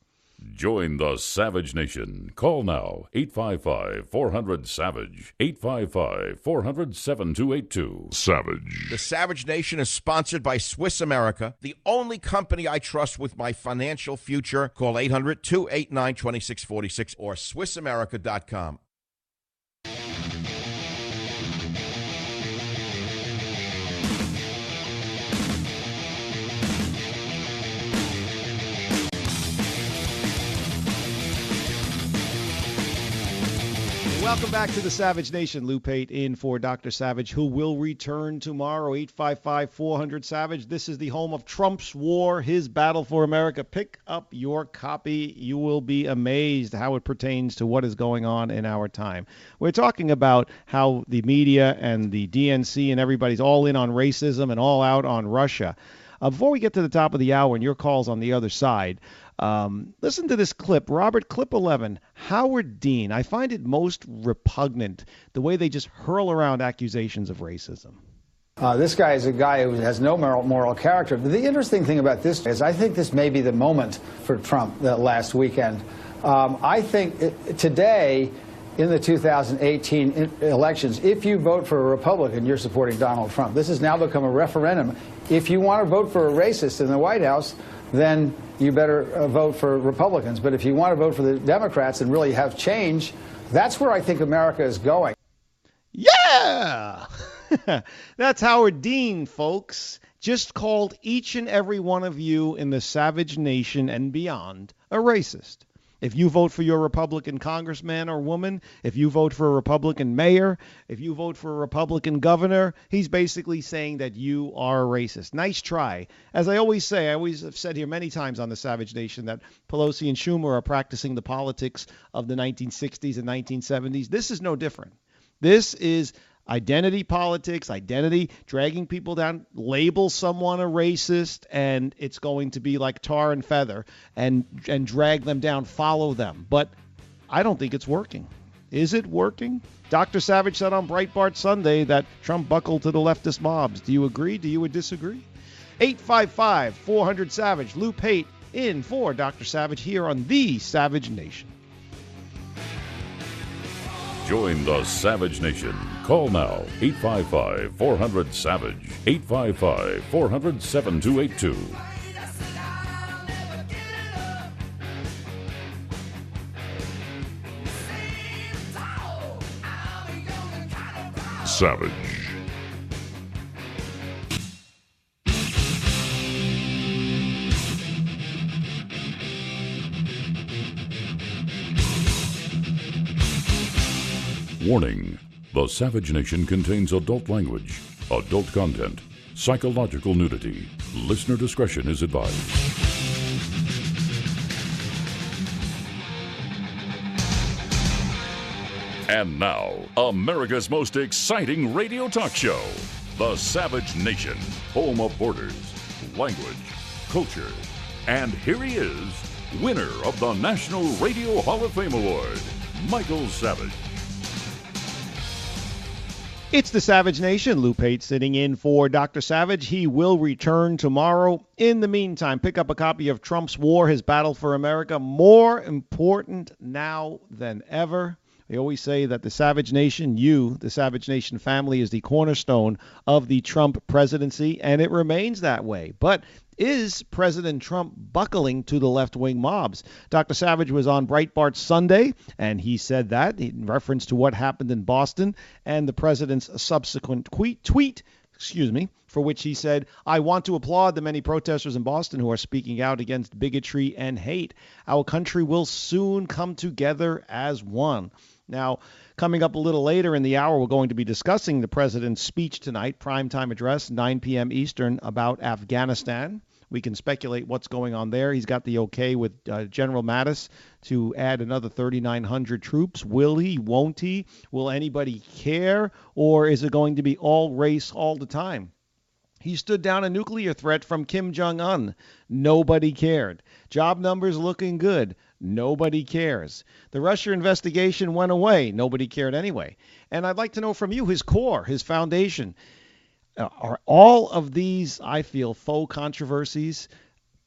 Join the Savage Nation. Call now, 855-400-SAVAGE, 855-400-7282. Savage. The Savage Nation is sponsored by Swiss America, the only company I trust with my financial future. Call 800-289-2646 or SwissAmerica.com. Welcome back to the Savage Nation. Lou Pate in for Dr. Savage, who will return tomorrow, 855-400-SAVAGE. This is the home of Trump's war, his battle for America. Pick up your copy. You will be amazed how it pertains to what is going on in our time. We're talking about how the media and the DNC and everybody's all in on racism and all out on Russia. Before we get to the top of the hour and your calls on the other side, listen to this clip. Robert, clip 11, Howard Dean. I find it most repugnant, the way they just hurl around accusations of racism. This guy is a guy who has no moral character. But the interesting thing about this is I think this may be the moment for Trump that last weekend. I think today, in the 2018 elections, if you vote for a Republican, you're supporting Donald Trump. This has now become a referendum. If you want to vote for a racist in the White House, then you better vote for Republicans. But if you want to vote for the Democrats and really have change, that's where I think America is going. Yeah! That's Howard Dean, folks. Just called each and every one of you in the Savage Nation and beyond a racist. If you vote for your Republican congressman or woman, if you vote for a Republican mayor, if you vote for a Republican governor, he's basically saying that you are a racist. Nice try. As I always say, I always have said here many times on the Savage Nation that Pelosi and Schumer are practicing the politics of the 1960s and 1970s. This is no different. This is identity politics, identity, dragging people down, label someone a racist, and it's going to be like tar and feather and drag them down, follow them. But I don't think it's working. Is it working? Dr. Savage said on Breitbart Sunday that Trump buckled to the leftist mobs. Do you agree? Do you disagree? 855-400-SAVAGE. Lou Pate in for Dr. Savage here on the Savage Nation. Join the Savage Nation. Call now, 855-400-SAVAGE, 855-400-7282. Savage. Warning. The Savage Nation contains adult language, adult content, psychological nudity. Listener discretion is advised. And now, America's most exciting radio talk show, The Savage Nation, home of borders, language, culture. And here he is, winner of the National Radio Hall of Fame Award, Michael Savage. It's the Savage Nation. Lou Pate sitting in for Dr. Savage. He will return tomorrow. In the meantime, pick up a copy of Trump's War, His Battle for America. More important now than ever. They always say that the Savage Nation, you, the Savage Nation family, is the cornerstone of the Trump presidency, and it remains that way. But is President Trump buckling to the left-wing mobs? Dr. Savage was on Breitbart Sunday, and he said that in reference to what happened in Boston and the president's subsequent tweet, for which he said, I want to applaud the many protesters in Boston who are speaking out against bigotry and hate. Our country will soon come together as one. Now, coming up a little later in the hour, we're going to be discussing the president's speech tonight, primetime address, 9 p.m. Eastern, about Afghanistan. We can speculate what's going on there. He's got the okay with General Mattis to add another 3,900 troops. Will he? Won't he? Will anybody care? Or is it going to be all race all the time? He stood down a nuclear threat from Kim Jong-un. Nobody cared. Job numbers looking good. Nobody cares. The Russia investigation went away. Nobody cared anyway. And I'd like to know from you, his core, his foundation. Are all of these, I feel, faux controversies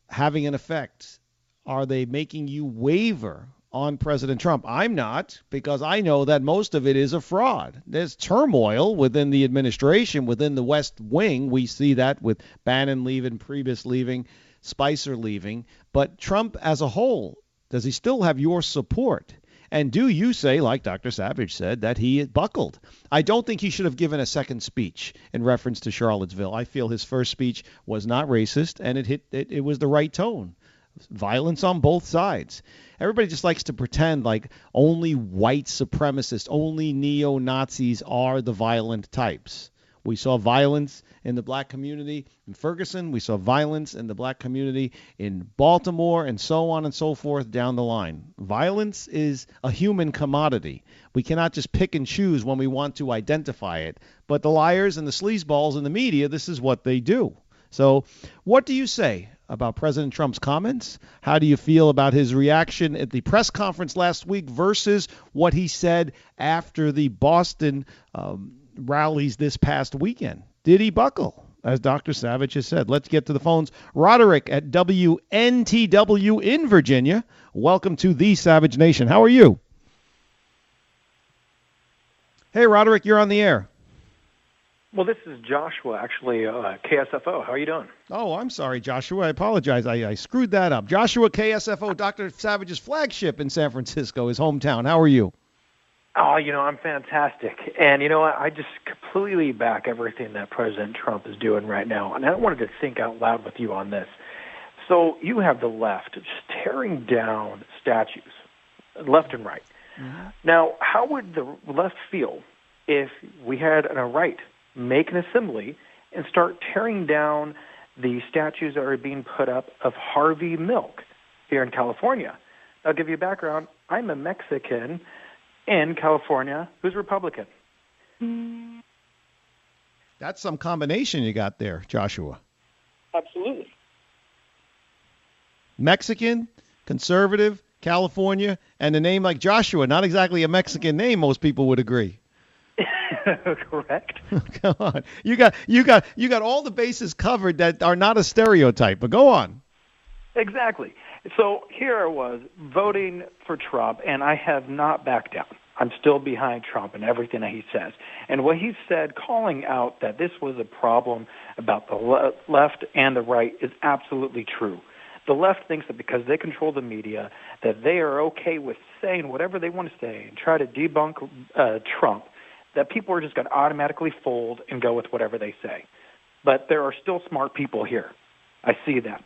having an effect? Are they making you waver on President Trump? I'm not, because I know that most of it is a fraud. There's turmoil within the administration, within the West Wing. We see that with Bannon leaving, Priebus leaving, Spicer leaving. But Trump as a whole, does he still have your support? And do you say, like Dr. Savage said, that he buckled? I don't think he should have given a second speech in reference to Charlottesville. I feel his first speech was not racist, and it was the right tone. Violence on both sides. Everybody just likes to pretend like only white supremacists, only neo-Nazis are the violent types. We saw violence in the black community in Ferguson. We saw violence in the black community in Baltimore, and so on and so forth down the line. Violence is a human commodity. We cannot just pick and choose when we want to identify it. But the liars and the sleazeballs in the media, this is what they do. So what do you say about President Trump's comments? How do you feel about his reaction at the press conference last week versus what he said after the Boston rallies this past weekend? Did he buckle, as Dr. Savage has said? Let's get to the phones. Roderick at WNTW in Virginia. Welcome to the Savage Nation. How are you? Hey, Roderick, you're on the air. Well, this is Joshua, actually, KSFO. How are you doing? Oh, I'm sorry, Joshua. I apologize. I screwed that up. Joshua, KSFO, Dr. Savage's flagship in San Francisco, his hometown. How are you? Oh, I'm fantastic. And, I just completely back everything that President Trump is doing right now. And I wanted to think out loud with you on this. So you have the left just tearing down statues left and right. Mm-hmm. Now, how would the left feel if we had a right make an assembly and start tearing down the statues that are being put up of Harvey Milk here in California? I'll give you a background. I'm a Mexican in California who's Republican. That's some combination you got there, Joshua. Absolutely. Mexican, conservative, California, and a name like Joshua, not exactly a Mexican name, most people would agree. Correct. Come on. You got all the bases covered that are not a stereotype, but go on. Exactly. So here I was voting for Trump, and I have not backed down. I'm still behind Trump and everything that he says. And what he said, calling out that this was a problem about the left and the right, is absolutely true. The left thinks that because they control the media, that they are okay with saying whatever they want to say and try to debunk Trump, that people are just going to automatically fold and go with whatever they say. But there are still smart people here. I see that.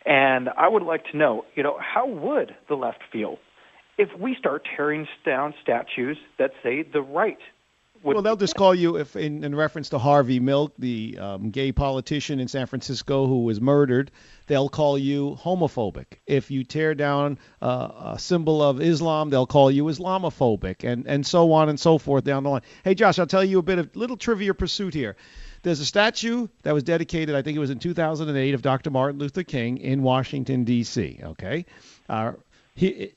And I would like to know, how would the left feel if we start tearing down statues that say the right? Well, they'll just call you, if in reference to Harvey Milk, the gay politician in San Francisco who was murdered, they'll call you homophobic. If you tear down a symbol of Islam, they'll call you Islamophobic, and so on and so forth down the line. Hey, Josh, I'll tell you a bit of little trivia pursuit here. There's a statue that was dedicated, I think it was in 2008, of Dr. Martin Luther King in Washington, D.C., okay?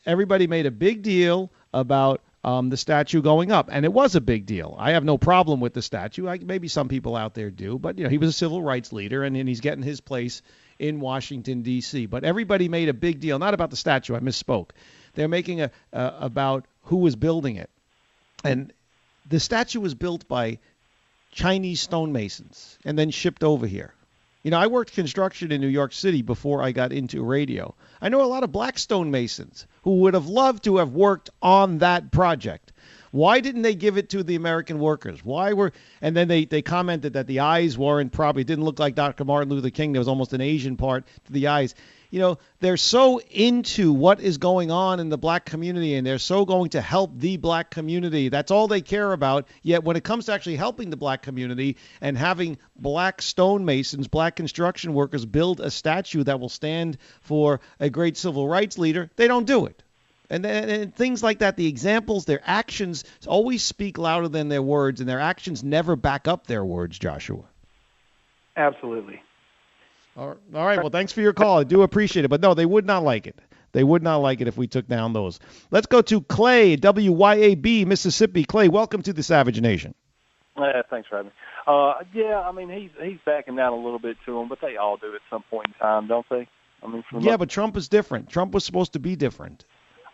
Everybody made a big deal about the statue going up, and it was a big deal. I have no problem with the statue. Maybe some people out there do, but he was a civil rights leader, and he's getting his place in Washington, D.C. But everybody made a big deal, not about the statue. I misspoke. They're making about who was building it. And the statue was built by Chinese stonemasons and then shipped over here. I worked construction in New York City before I got into radio. I know a lot of black stonemasons who would have loved to have worked on that project. Why didn't they give it to the American workers? And then they commented that the eyes didn't look like Dr. Martin Luther King. There was almost an Asian part to the eyes. They're so into what is going on in the black community, and they're so going to help the black community. That's all they care about. Yet when it comes to actually helping the black community and having black stonemasons, black construction workers build a statue that will stand for a great civil rights leader, they don't do it. And things like that, the examples, their actions always speak louder than their words, and their actions never back up their words, Joshua. Absolutely. All right. Well, thanks for your call. I do appreciate it. But no, they would not like it. They would not like it if we took down those. Let's go to Clay, WYAB, Mississippi. Clay, welcome to the Savage Nation. Thanks for having me. He's backing down a little bit to him, but they all do at some point in time, don't they? But Trump is different. Trump was supposed to be different.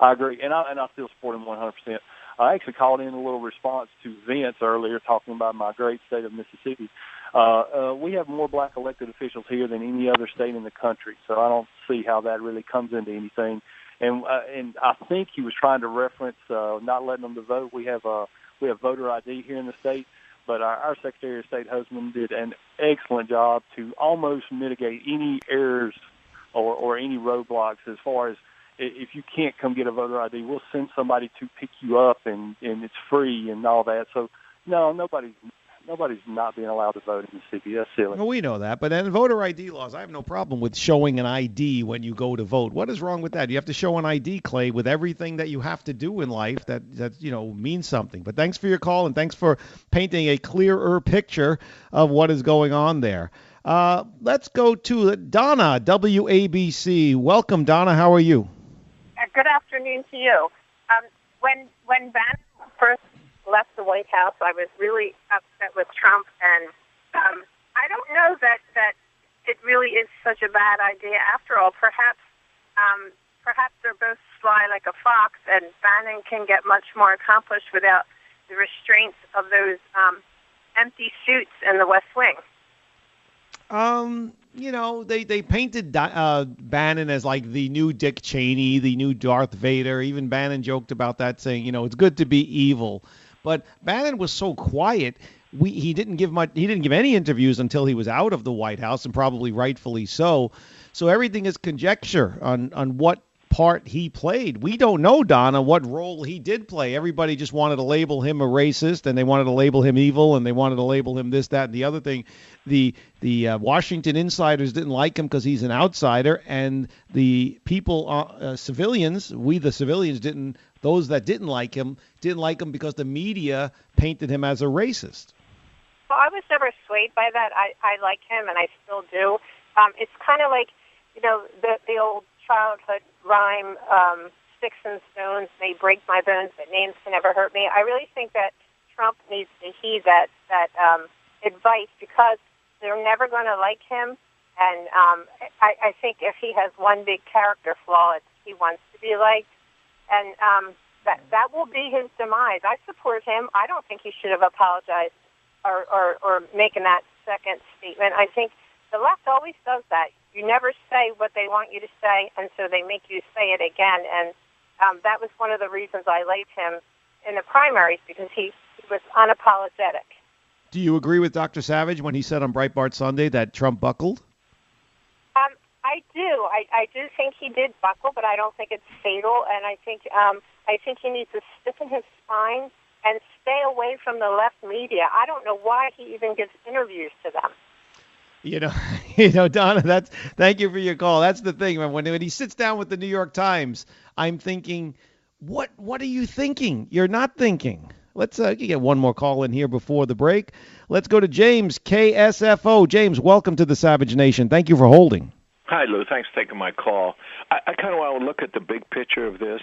I agree, and I still support him 100%. I actually called in a little response to Vince earlier talking about my great state of Mississippi. We have more black elected officials here than any other state in the country, so I don't see how that really comes into anything. And I think he was trying to reference not letting them to vote. We have voter ID here in the state, but our Secretary of State husband did an excellent job to almost mitigate any errors or any roadblocks as far as if you can't come get a voter ID, we'll send somebody to pick you up, and it's free and all that. So, no, nobody's not being allowed to vote in Mississippi. That's silly. Well, we know that. But then voter ID laws, I have no problem with showing an ID when you go to vote. What is wrong with that? You have to show an ID, Clay, with everything that you have to do in life that means something. But thanks for your call, and thanks for painting a clearer picture of what is going on there. Let's go to Donna, WABC. Welcome, Donna. How are you? Good afternoon to you. When Bannon first left the White House, I was really upset with Trump, and I don't know that it really is such a bad idea after all. Perhaps they're both sly like a fox, and Bannon can get much more accomplished without the restraints of those empty suits in the West Wing. They painted Bannon as like the new Dick Cheney, the new Darth Vader. Even Bannon joked about that, saying, it's good to be evil. But Bannon was so quiet. He didn't give any interviews until he was out of the White House, and probably rightfully so. So everything is conjecture on what part he played. We don't know, Donna, what role he did play. Everybody just wanted to label him a racist, and they wanted to label him evil, and they wanted to label him this, that, and the other thing. The Washington insiders didn't like him because he's an outsider, and the people, civilians, we the civilians didn't. Those that didn't like him because the media painted him as a racist. Well, I was never swayed by that. I like him, and I still do. It's kind of like, the old childhood rhyme, sticks and stones may break my bones, but names can never hurt me. I really think that Trump needs to heed that advice, because they're never going to like him. And I think if he has one big character flaw, it's he wants to be liked. And that will be his demise. I support him. I don't think he should have apologized or making that second statement. I think the left always does that. You never say what they want you to say, and so they make you say it again. And that was one of the reasons I liked him in the primaries, because he was unapologetic. Do you agree with Dr. Savage when he said on Breitbart Sunday that Trump buckled? I do. I do think he did buckle, but I don't think it's fatal. And I think he needs to stiffen his spine and stay away from the left media. I don't know why he even gives interviews to them. Donna, thank you for your call. That's the thing, man. When he sits down with the New York Times, I'm thinking, what are you thinking? You're not thinking. Let's get one more call in here before the break. Let's go to James, KSFO. James, welcome to the Savage Nation. Thank you for holding. Hi, Lou. Thanks for taking my call. I kind of want to look at the big picture of this.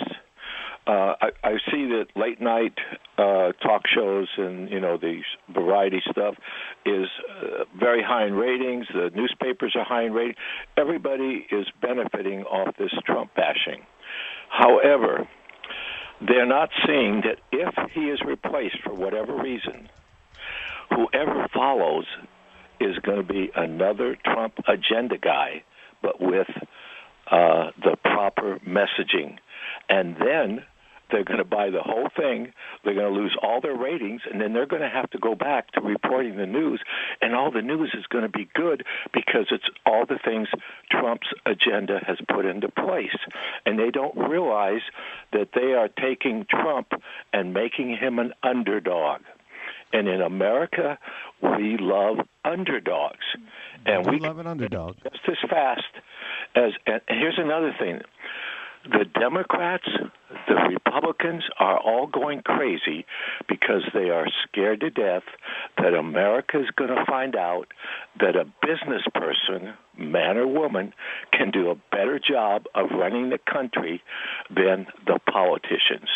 I see that late night talk shows and these variety stuff is very high in ratings. The newspapers are high in ratings. Everybody is benefiting off this Trump bashing. However, they're not seeing that if he is replaced for whatever reason, whoever follows is going to be another Trump agenda guy, but with the proper messaging. And then they're going to buy the whole thing. They're going to lose all their ratings, and then they're going to have to go back to reporting the news. And all the news is going to be good because it's all the things Trump's agenda has put into place. And they don't realize that they are taking Trump and making him an underdog. And in America, we love underdogs. And we love an underdog. Just as fast as, and here's another thing. The Democrats, the Republicans are all going crazy because they are scared to death that America is going to find out that a business person, man or woman, can do a better job of running the country than the politicians.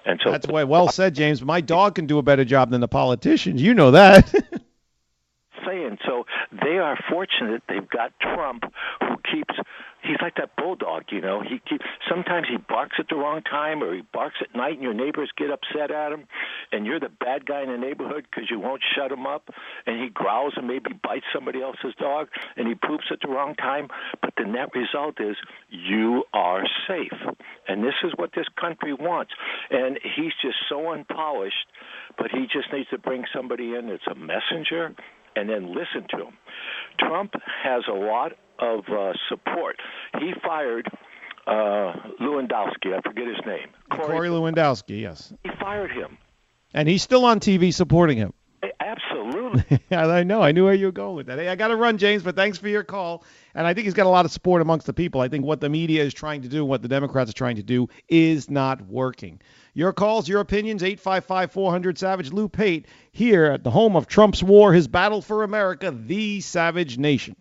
And so that's well said, James. My dog can do a better job than the politicians. You know that. So they are fortunate they've got Trump, who he's like that bulldog, sometimes he barks at the wrong time, or he barks at night and your neighbors get upset at him, and you're the bad guy in the neighborhood because you won't shut him up, and he growls and maybe bites somebody else's dog, and he poops at the wrong time, but the net result is you are safe. And this is what this country wants. And he's just so unpolished, but he just needs to bring somebody in that's a messenger and then listen to him. Trump has a lot of support. He fired Lewandowski. I forget his name. Corey Lewandowski, yes. He fired him. And he's still on TV supporting him. Absolutely. I know. I knew where you were going with that. Hey, I got to run, James, but thanks for your call. And I think he's got a lot of support amongst the people. I think what the media is trying to do, what the Democrats are trying to do, is not working. Your calls, your opinions, 855-400-SAVAGE. Lou Pate here at the home of Trump's war, his battle for America, the Savage Nation.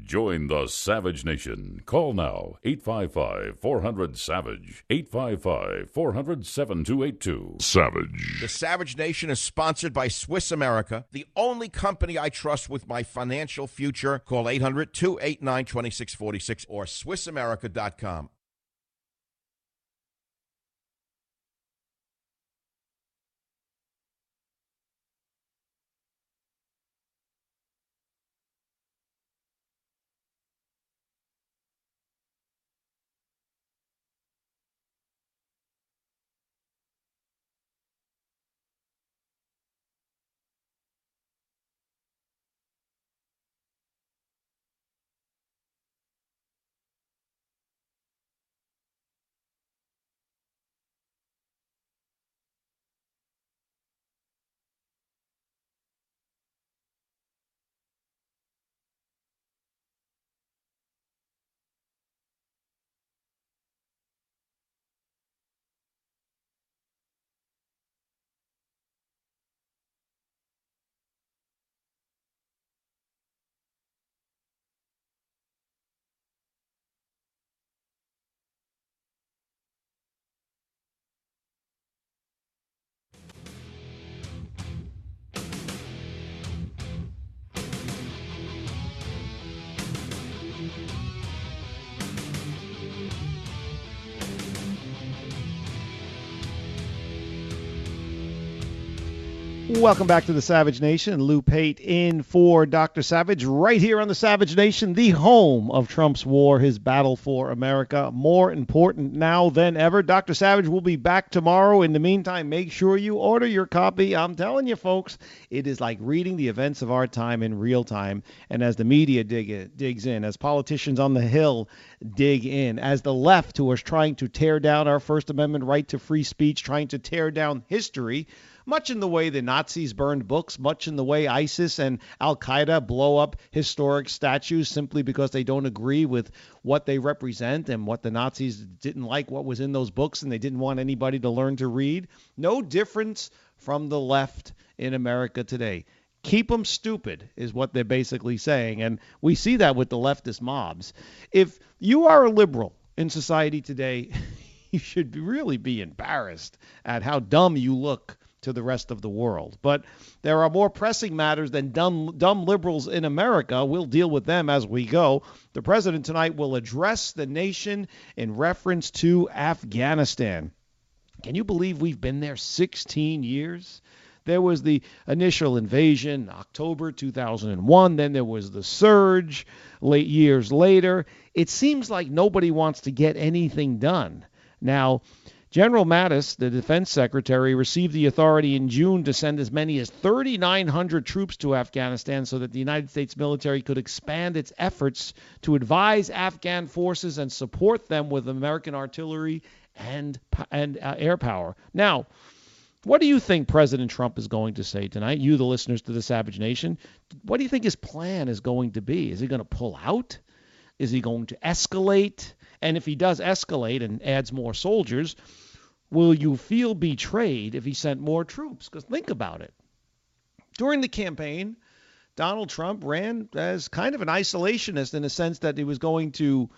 Join the Savage Nation. Call now, 855-400-SAVAGE, 855-400-7282. Savage. The Savage Nation is sponsored by Swiss America, the only company I trust with my financial future. Call 800-289-2646 or SwissAmerica.com. Welcome back to the Savage Nation. Lou Pate in for Dr. Savage right here on the Savage Nation, the home of Trump's war, his battle for America. More important now than ever. Dr. Savage will be back tomorrow. In the meantime, make sure you order your copy. I'm telling you, folks, it is like reading the events of our time in real time. And as the media digs in, as politicians on the Hill dig in, as the left, who is trying to tear down our First Amendment right to free speech, trying to tear down history, much in the way the Nazis burned books, much in the way ISIS and Al-Qaeda blow up historic statues simply because they don't agree with what they represent and what the Nazis didn't like what was in those books and they didn't want anybody to learn to read. No difference from the left in America today. Keep them stupid is what they're basically saying. And we see that with the leftist mobs. If you are a liberal in society today, you should really be embarrassed at how dumb you look to the rest of the world. But there are more pressing matters than dumb liberals in America. We'll deal with them as we go. The president tonight will address the nation in reference to Afghanistan. Can you believe we've been there 16 years? There was the initial invasion, October 2001. Then there was the surge late years later. It seems like nobody wants to get anything done. Now, General Mattis, the defense secretary, received the authority in June to send as many as 3,900 troops to Afghanistan so that the United States military could expand its efforts to advise Afghan forces and support them with American artillery and air power. Now, what do you think President Trump is going to say tonight? You, the listeners to the Savage Nation, what do you think his plan is going to be? Is he going to pull out? Is he going to escalate? And if he does escalate and adds more soldiers, will you feel betrayed if he sent more troops? Because think about it. During the campaign, Donald Trump ran as kind of an isolationist in the sense that he was going to,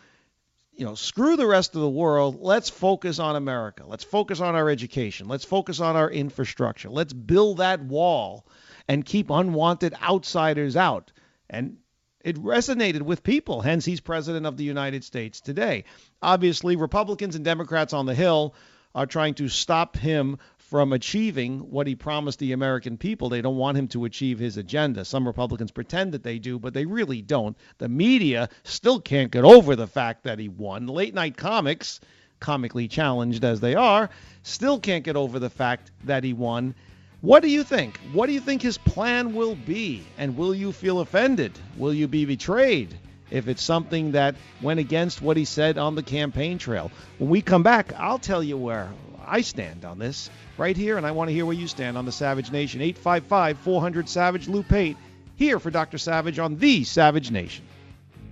screw the rest of the world. Let's focus on America. Let's focus on our education. Let's focus on our infrastructure. Let's build that wall and keep unwanted outsiders out. And it resonated with people, hence he's president of the United States today. Obviously, Republicans and Democrats on the Hill are trying to stop him from achieving what he promised the American people. They don't want him to achieve his agenda. Some Republicans pretend that they do, but they really don't. The media still can't get over the fact that he won. Late night comics, comically challenged as they are, still can't get over the fact that he won. What do you think? What do you think his plan will be? And will you feel offended? Will you be betrayed if it's something that went against what he said on the campaign trail? When we come back, I'll tell you where I stand on this right here, and I want to hear where you stand on the Savage Nation. 855-400-SAVAGE, Lou Pate, here for Dr. Savage on the Savage Nation.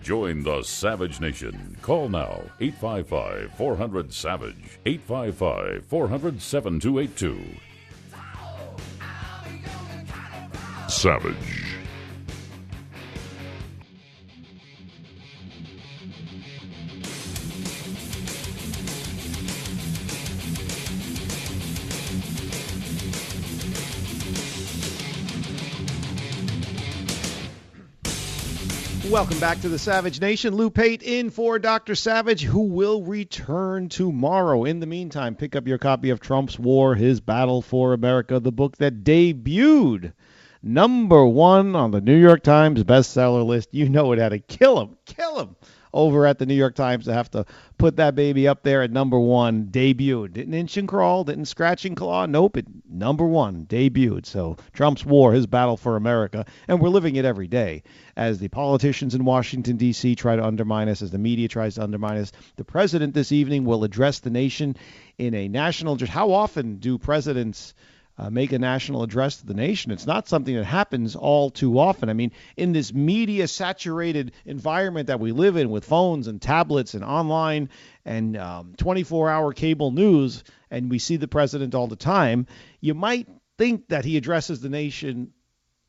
Join the Savage Nation. Call now, 855-400-SAVAGE, 855-400-7282. Savage. Welcome back to the Savage Nation. Lou Pate in for Dr. Savage, who will return tomorrow. In the meantime, pick up your copy of Trump's War, His Battle for America, the book that debuted #1 on the New York Times bestseller list. You know it had to kill him over at the New York Times to have to put that baby up there at #1. Debuted. Didn't inch and crawl, didn't scratch and claw. Nope, it #1 debuted. So Trump's War, His Battle for America. And we're living it every day as the politicians in Washington, D.C. try to undermine us, as the media tries to undermine us. The president this evening will address the nation in a national address. How often do presidents make a national address to the nation? It's not something that happens all too often. I mean, in this media-saturated environment that we live in with phones and tablets and online and 24-hour cable news, and we see the president all the time, you might think that he addresses the nation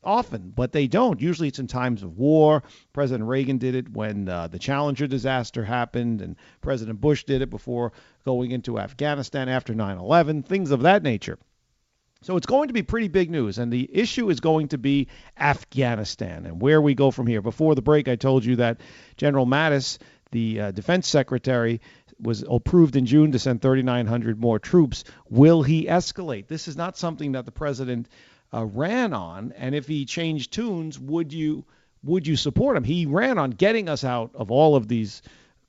often, but they don't. Usually it's in times of war. President Reagan did it when the Challenger disaster happened, and President Bush did it before going into Afghanistan after 9/11, things of that nature. So it's going to be pretty big news, and the issue is going to be Afghanistan and where we go from here. Before the break, I told you that General Mattis, the defense secretary, was approved in June to send 3,900 more troops. Will he escalate? This is not something that the president ran on, and if he changed tunes, would you support him? He ran on getting us out of all of these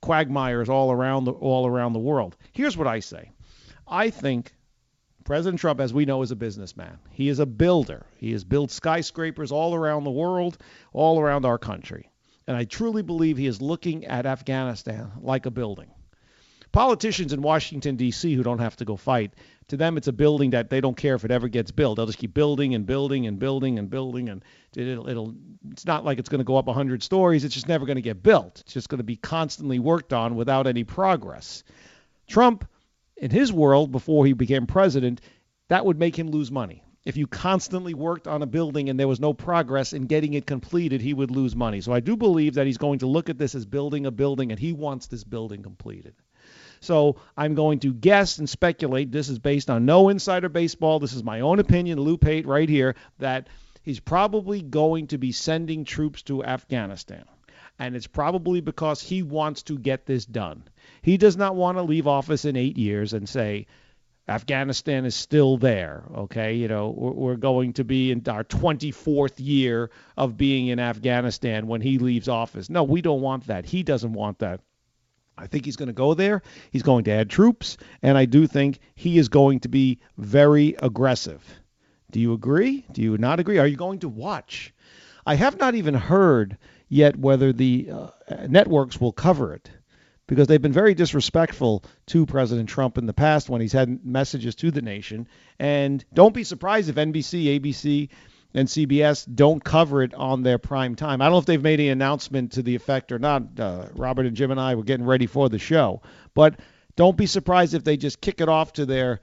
quagmires all around the world. Here's what I say. I think President Trump, as we know, is a businessman. He is a builder. He has built skyscrapers all around the world, all around our country. And I truly believe he is looking at Afghanistan like a building. Politicians in Washington, D.C., who don't have to go fight, to them it's a building that they don't care if it ever gets built. They'll just keep building and building and building and building, and it's not like it's going to go up 100 stories. It's just never going to get built. It's just going to be constantly worked on without any progress. Trump, in his world, before he became president, that would make him lose money. If you constantly worked on a building and there was no progress in getting it completed, he would lose money. So I do believe that he's going to look at this as building a building, and he wants this building completed. So I'm going to guess and speculate, this is based on no insider baseball, this is my own opinion, Lou Pate right here, that he's probably going to be sending troops to Afghanistan. And it's probably because he wants to get this done. He does not want to leave office in 8 years and say, Afghanistan is still there, okay? You know, we're going to be in our 24th year of being in Afghanistan when he leaves office. No, we don't want that. He doesn't want that. I think he's going to go there. He's going to add troops, and I do think he is going to be very aggressive. Do you agree? Do you not agree? Are you going to watch? I have not even heard yet whether the networks will cover it, because they've been very disrespectful to President Trump in the past when he's had messages to the nation. And don't be surprised if NBC, ABC, and CBS don't cover it on their prime time. I don't know if they've made any announcement to the effect or not. Robert and Jim and I were getting ready for the show. But don't be surprised if they just kick it off to their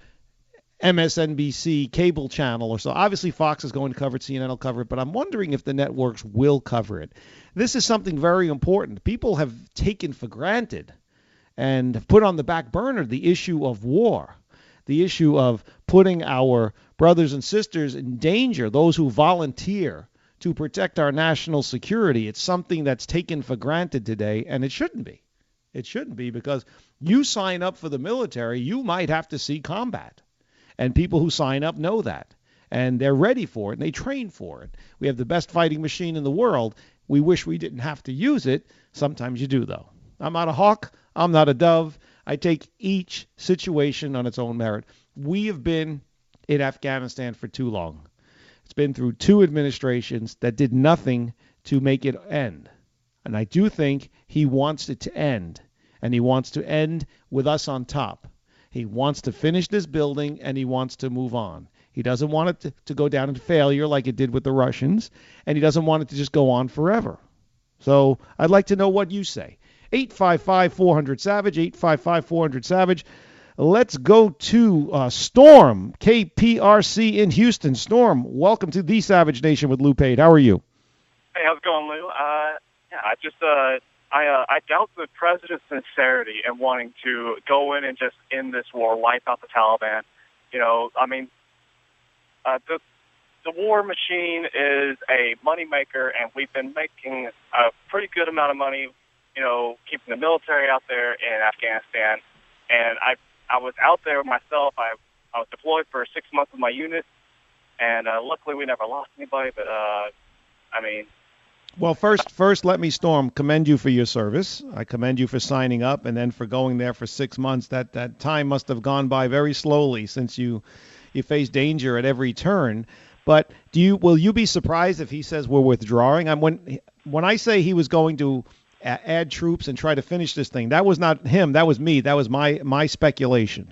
MSNBC cable channel or so. Obviously, Fox is going to cover it, CNN will cover it, but I'm wondering if the networks will cover it. This is something very important. People have taken for granted and have put on the back burner the issue of war, the issue of putting our brothers and sisters in danger, those who volunteer to protect our national security. It's something that's taken for granted today, and it shouldn't be. It shouldn't be, because you sign up for the military, you might have to see combat. And people who sign up know that, and they're ready for it, and they train for it. We have the best fighting machine in the world. We wish we didn't have to use it. Sometimes you do, though. I'm not a hawk. I'm not a dove. I take each situation on its own merit. We have been in Afghanistan for too long. It's been through 2 administrations that did nothing to make it end. And I do think he wants it to end, and he wants to end with us on top. He wants to finish this building, and he wants to move on. He doesn't want it to go down in failure like it did with the Russians, and he doesn't want it to just go on forever. So I'd like to know what you say. 855-400-SAVAGE, 855-400-SAVAGE. Let's go to Storm, KPRC in Houston. Storm, welcome to the Savage Nation with Lou Pate. How are you? Hey, how's it going, Lou? I doubt the president's sincerity in wanting to go in and just end this war, wipe out the Taliban. You know, I mean, the war machine is a moneymaker, and we've been making a pretty good amount of money, you know, keeping the military out there in Afghanistan. And I was out there myself. I was deployed for 6 months with my unit, and luckily we never lost anybody. But Well, first, let me, Storm, commend you for your service. I commend you for signing up and then for going there for 6 months. That time must have gone by very slowly since you face danger at every turn. But will you be surprised if he says we're withdrawing? When I say he was going to add troops and try to finish this thing, that was not him. That was me. That was my speculation.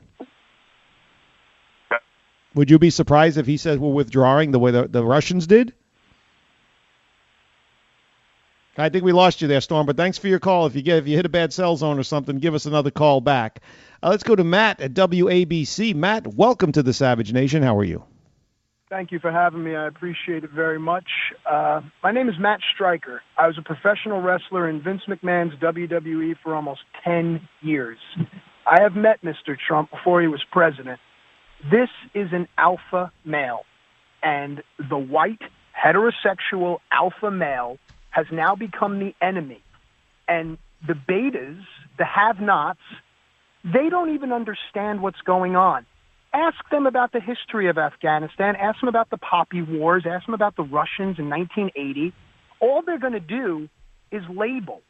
Would you be surprised if he says we're withdrawing the way the Russians did? I think we lost you there, Storm, but thanks for your call. If you hit a bad cell zone or something, give us another call back. Let's go to Matt at WABC. Matt, welcome to the Savage Nation. How are you? Thank you for having me. I appreciate it very much. My name is Matt Stryker. I was a professional wrestler in Vince McMahon's WWE for almost 10 years. I have met Mr. Trump before he was president. This is an alpha male, and the white, heterosexual alpha male has now become the enemy. And the betas, the have-nots, they don't even understand what's going on. Ask them about the history of Afghanistan. Ask them about the Poppy Wars. Ask them about the Russians in 1980. All they're going to do is label.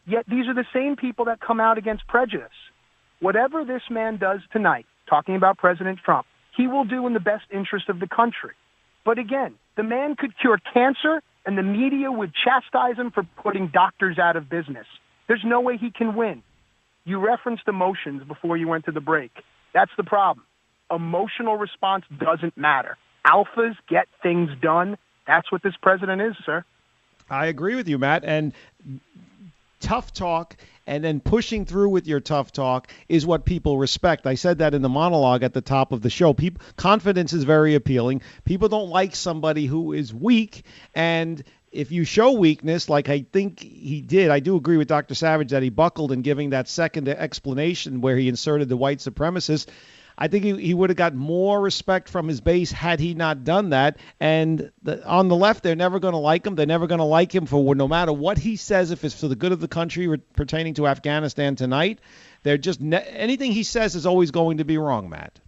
Yet these are the same people that come out against prejudice. Whatever this man does tonight, talking about President Trump, he will do in the best interest of the country. But again, the man could cure cancer, and the media would chastise him for putting doctors out of business. There's no way he can win. You referenced emotions before you went to the break. That's the problem. Emotional response doesn't matter. Alphas get things done. That's what this president is, sir. I agree with you, Matt. And tough talk and then pushing through with your tough talk is what people respect. I said that in the monologue at the top of the show. Confidence is very appealing. People don't like somebody who is weak, and if you show weakness, like I think he did, I do agree with Dr. Savage that he buckled in giving that second explanation where he inserted the white supremacist. I think he would have got more respect from his base had he not done that. And on the left, they're never going to like him. They're never going to like him for no matter what he says, if it's for the good of the country pertaining to Afghanistan tonight. They're just anything he says is always going to be wrong, Matt.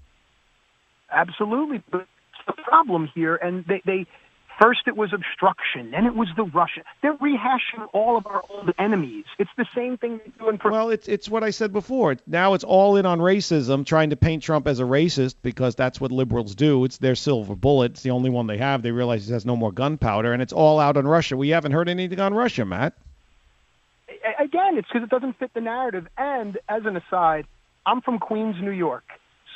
Absolutely. But it's the problem here, and they first it was obstruction, then it was the Russian. They're rehashing all of our old enemies. It's the same thing they're doing for... Well, it's what I said before. Now it's all in on racism, trying to paint Trump as a racist because that's what liberals do. It's their silver bullet. It's the only one they have. They realize he has no more gunpowder, and it's all out on Russia. We haven't heard anything on Russia, Matt. Again, it's because it doesn't fit the narrative. And as an aside, I'm from Queens, New York.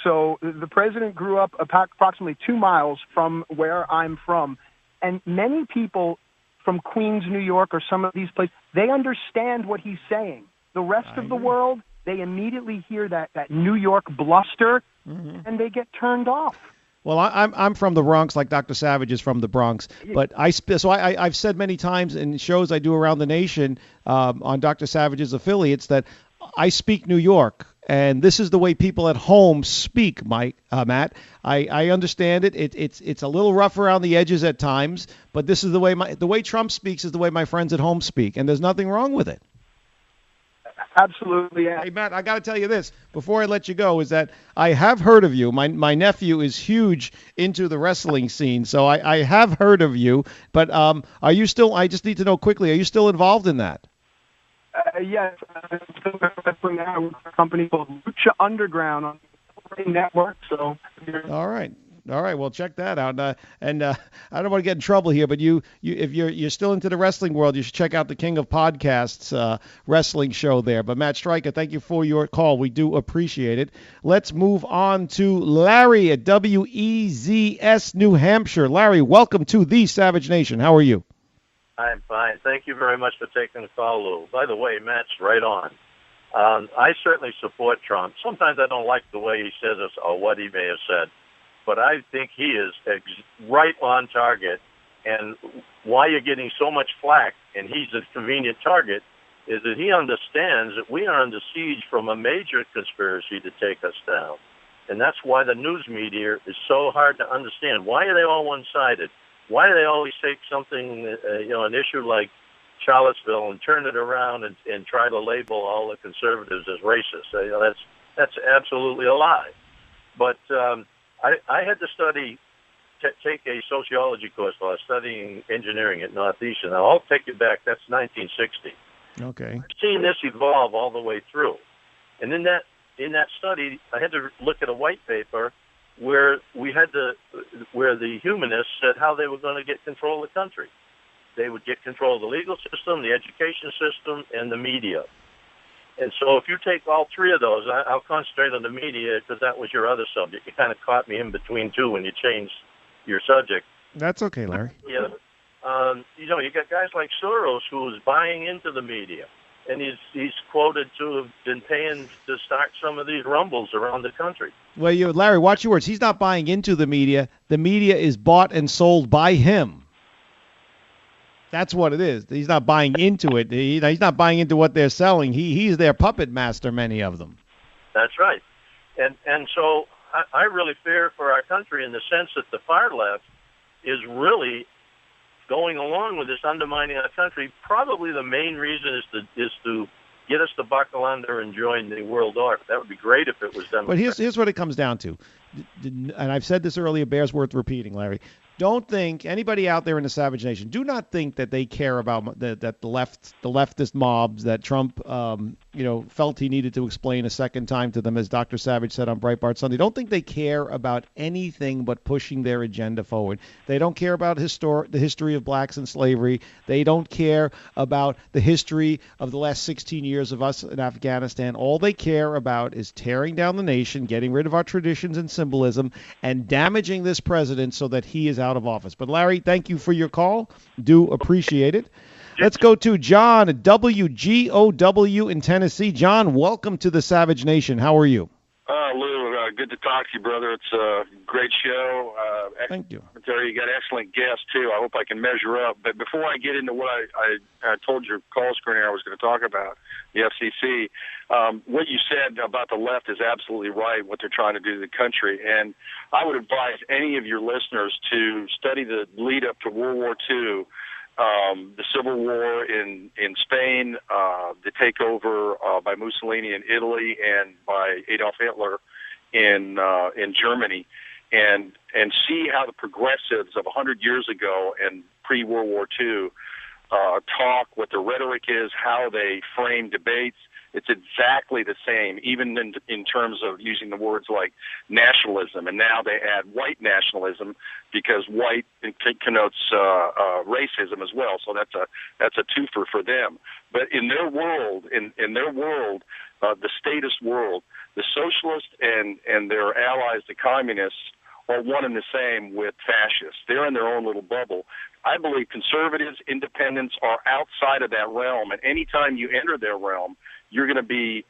So the president grew up approximately 2 miles from where I'm from. And many people from Queens, New York, or some of these places, they understand what he's saying. The rest of the world, they immediately hear that New York bluster, and they get turned off. Well, I'm from the Bronx, like Dr. Savage is from the Bronx. But I've said many times in shows I do around the nation on Dr. Savage's affiliates that I speak New York. And this is the way people at home speak, Matt. I understand it. It's a little rough around the edges at times, but this is the way Trump speaks is the way my friends at home speak, and there's nothing wrong with it. Absolutely. Yeah. Hey, Matt, I got to tell you this before I let you go, is that I have heard of you. My nephew is huge into the wrestling scene, so I have heard of you. But are you still? I just need to know quickly. Are you still involved in that? Yes, I'm still wrestling now with a company called Lucha Underground on the network. So. All right. Well, check that out. And I don't want to get in trouble here, but if you're still into the wrestling world, you should check out the King of Podcasts wrestling show there. But Matt Stryker, thank you for your call. We do appreciate it. Let's move on to Larry at WEZS New Hampshire. Larry, welcome to the Savage Nation. How are you? I'm fine. Thank you very much for taking the call, Lou. By the way, Matt's right on. I certainly support Trump. Sometimes I don't like the way he says this or what he may have said, but I think he is right on target. And why you're getting so much flack, and he's a convenient target, is that he understands that we are under siege from a major conspiracy to take us down. And that's why the news media is so hard to understand. Why are they all one-sided? Why do they always take something, an issue like Charlottesville and turn it around and try to label all the conservatives as racist? That's absolutely a lie. But I had to take a sociology course while I was studying engineering at Northeastern. Now, I'll take you back. That's 1960. Okay. I've seen this evolve all the way through. And in that study, I had to look at a white paper where the humanists said how they were going to get control of the country. They would get control of the legal system, the education system, and the media. And so if you take all three of those, I'll concentrate on the media because that was your other subject. You kind of caught me in between two when you changed your subject. That's okay, Larry. Yeah. You got guys like Soros who is buying into the media. And he's quoted to have been paying to start some of these rumbles around the country. Well, Larry, watch your words. He's not buying into the media. The media is bought and sold by him. That's what it is. He's not buying into it. He's not buying into what they're selling. He's their puppet master, many of them. That's right. And so I really fear for our country in the sense that the far left is really going along with this undermining our country. Probably the main reason is to get us to buckle under and join the world order. That would be great if it was done. But here's what it comes down to, and I've said this earlier, bears worth repeating, Larry. Don't think anybody out there in the Savage Nation, do not think that they care about that the leftist mobs that Trump felt he needed to explain a second time to them, as Dr. Savage said on Breitbart Sunday. Don't think they care about anything but pushing their agenda forward. They don't care about the history of blacks and slavery. They don't care about the history of the last 16 years of us in Afghanistan. All they care about is tearing down the nation, getting rid of our traditions and symbolism, and damaging this president so that he is out of office. But Larry, thank you for your call. Do appreciate it. Let's go to John at WGOW in Tennessee. John, welcome to the Savage Nation. How are you? Lou, good to talk to you, brother. It's a great show. Thank you. You got excellent guests, too. I hope I can measure up. But before I get into what I told your call screener I was going to talk about, the FCC, what you said about the left is absolutely right, what they're trying to do to the country. And I would advise any of your listeners to study the lead up to World War II, the Civil War in Spain, the takeover by Mussolini in Italy and by Adolf Hitler in Germany, and see how the progressives of 100 years ago and pre-World War II talk, what the rhetoric is, how they frame debates. It's exactly the same, even in terms of using the words like nationalism. And now they add white nationalism because white connotes racism as well. So that's a twofer for them. But in their world, the statist world, the socialists and their allies, the communists, are one and the same with fascists. They're in their own little bubble. I believe conservatives, independents are outside of that realm, and anytime you enter their realm, you're going to be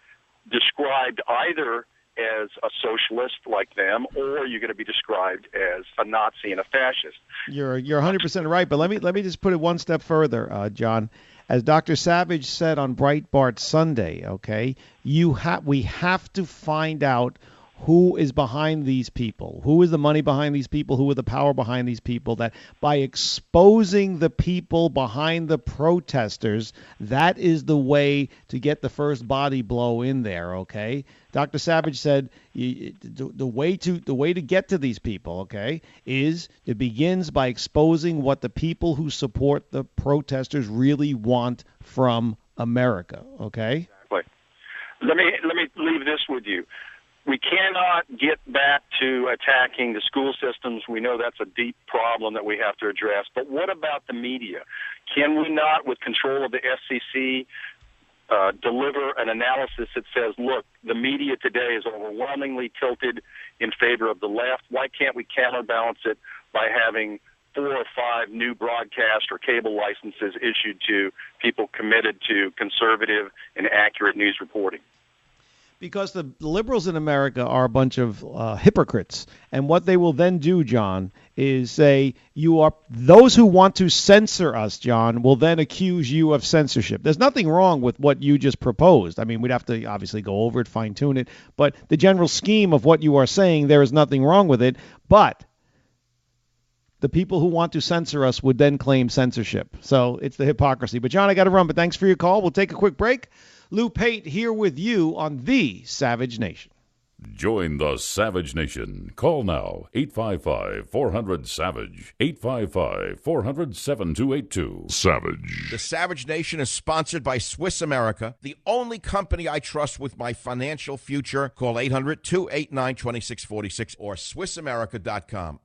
described either as a socialist like them, or you're going to be described as a Nazi and a fascist. You're 100% right, but let me just put it one step further, John. As Dr. Savage said on Breitbart Sunday, okay, we have to find out who is behind these people, who is the money behind these people, who are the power behind these people, that by exposing the people behind the protesters, that is the way to get the first body blow in there, okay? Dr. Savage said the way to get to these people, okay, is it begins by exposing what the people who support the protesters really want from America, okay? Exactly. Let me leave this with you. We cannot get back to attacking the school systems. We know that's a deep problem that we have to address. But what about the media? Can we not, with control of the FCC, deliver an analysis that says, look, the media today is overwhelmingly tilted in favor of the left. Why can't we counterbalance it by having 4 or 5 new broadcast or cable licenses issued to people committed to conservative and accurate news reporting? Because the liberals in America are a bunch of hypocrites. And what they will then do, John, is say, those who want to censor us, John, will then accuse you of censorship. There's nothing wrong with what you just proposed. I mean, we'd have to obviously go over it, fine-tune it. But the general scheme of what you are saying, there is nothing wrong with it. But the people who want to censor us would then claim censorship. So it's the hypocrisy. But, John, I got to run. But thanks for your call. We'll take a quick break. Lou Pate here with you on the Savage Nation. Join the Savage Nation. Call now, 855-400-SAVAGE, 855-400-7282. Savage. The Savage Nation is sponsored by Swiss America, the only company I trust with my financial future. Call 800-289-2646 or SwissAmerica.com.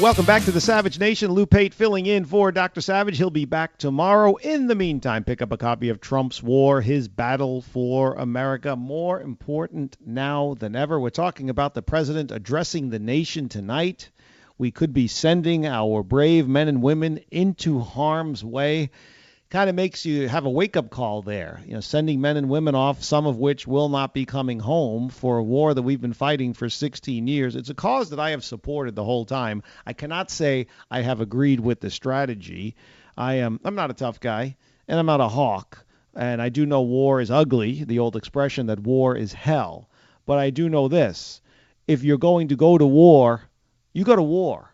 Welcome back to the Savage Nation. Lou Pate filling in for Dr. Savage. He'll be back tomorrow. In the meantime, pick up a copy of Trump's War, His Battle for America. More important now than ever. We're talking about the president addressing the nation tonight. We could be sending our brave men and women into harm's way. Kind of makes you have a wake-up call there, sending men and women off, some of which will not be coming home for a war that we've been fighting for 16 years. It's a cause that I have supported the whole time. I cannot say I have agreed with the strategy. I'm not a tough guy, and I'm not a hawk, And I do know war is ugly, the old expression that war is hell. But I do know this. If you're going to go to war, you go to war.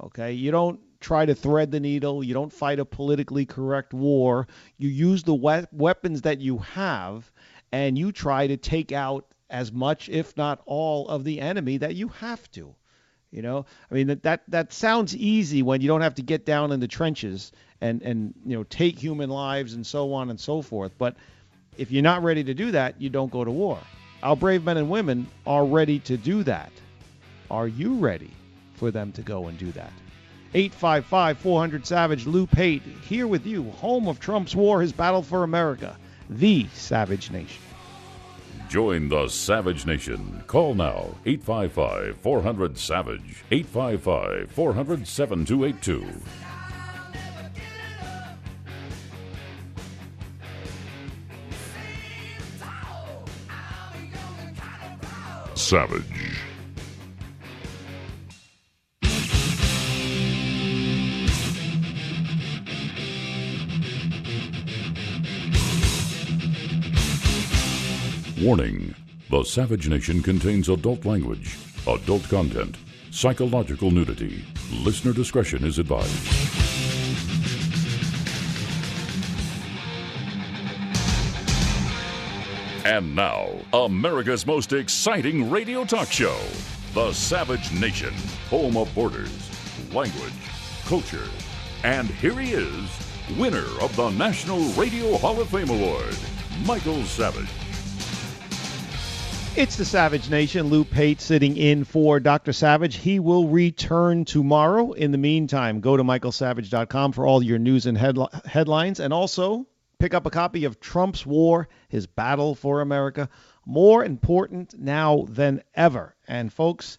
Okay? You don't try to thread the needle. You don't fight a politically correct war. You use the weapons that you have, and you try to take out as much, if not all, of the enemy that you have to. You know, I mean, that sounds easy when you don't have to get down in the trenches and take human lives and so on and so forth. But if you're not ready to do that, you don't go to war. Our brave men and women are ready to do that. Are you ready for them to go and do that? 855-400-SAVAGE, Lou Pate, here with you, home of Trump's war, his battle for America, the Savage Nation. Join the Savage Nation. Call now, 855-400-SAVAGE, 855-400-7282. Savage. Warning. The Savage Nation contains adult language, adult content, psychological nudity. Listener discretion is advised. And now, America's most exciting radio talk show, The Savage Nation, home of borders, language, culture. And here he is, winner of the National Radio Hall of Fame Award, Michael Savage. It's the Savage Nation. Lou Pate sitting in for Dr. Savage. He will return tomorrow. In the meantime, go to michaelsavage.com for all your news and headlines. And also, pick up a copy of Trump's War, His Battle for America. More important now than ever. And folks,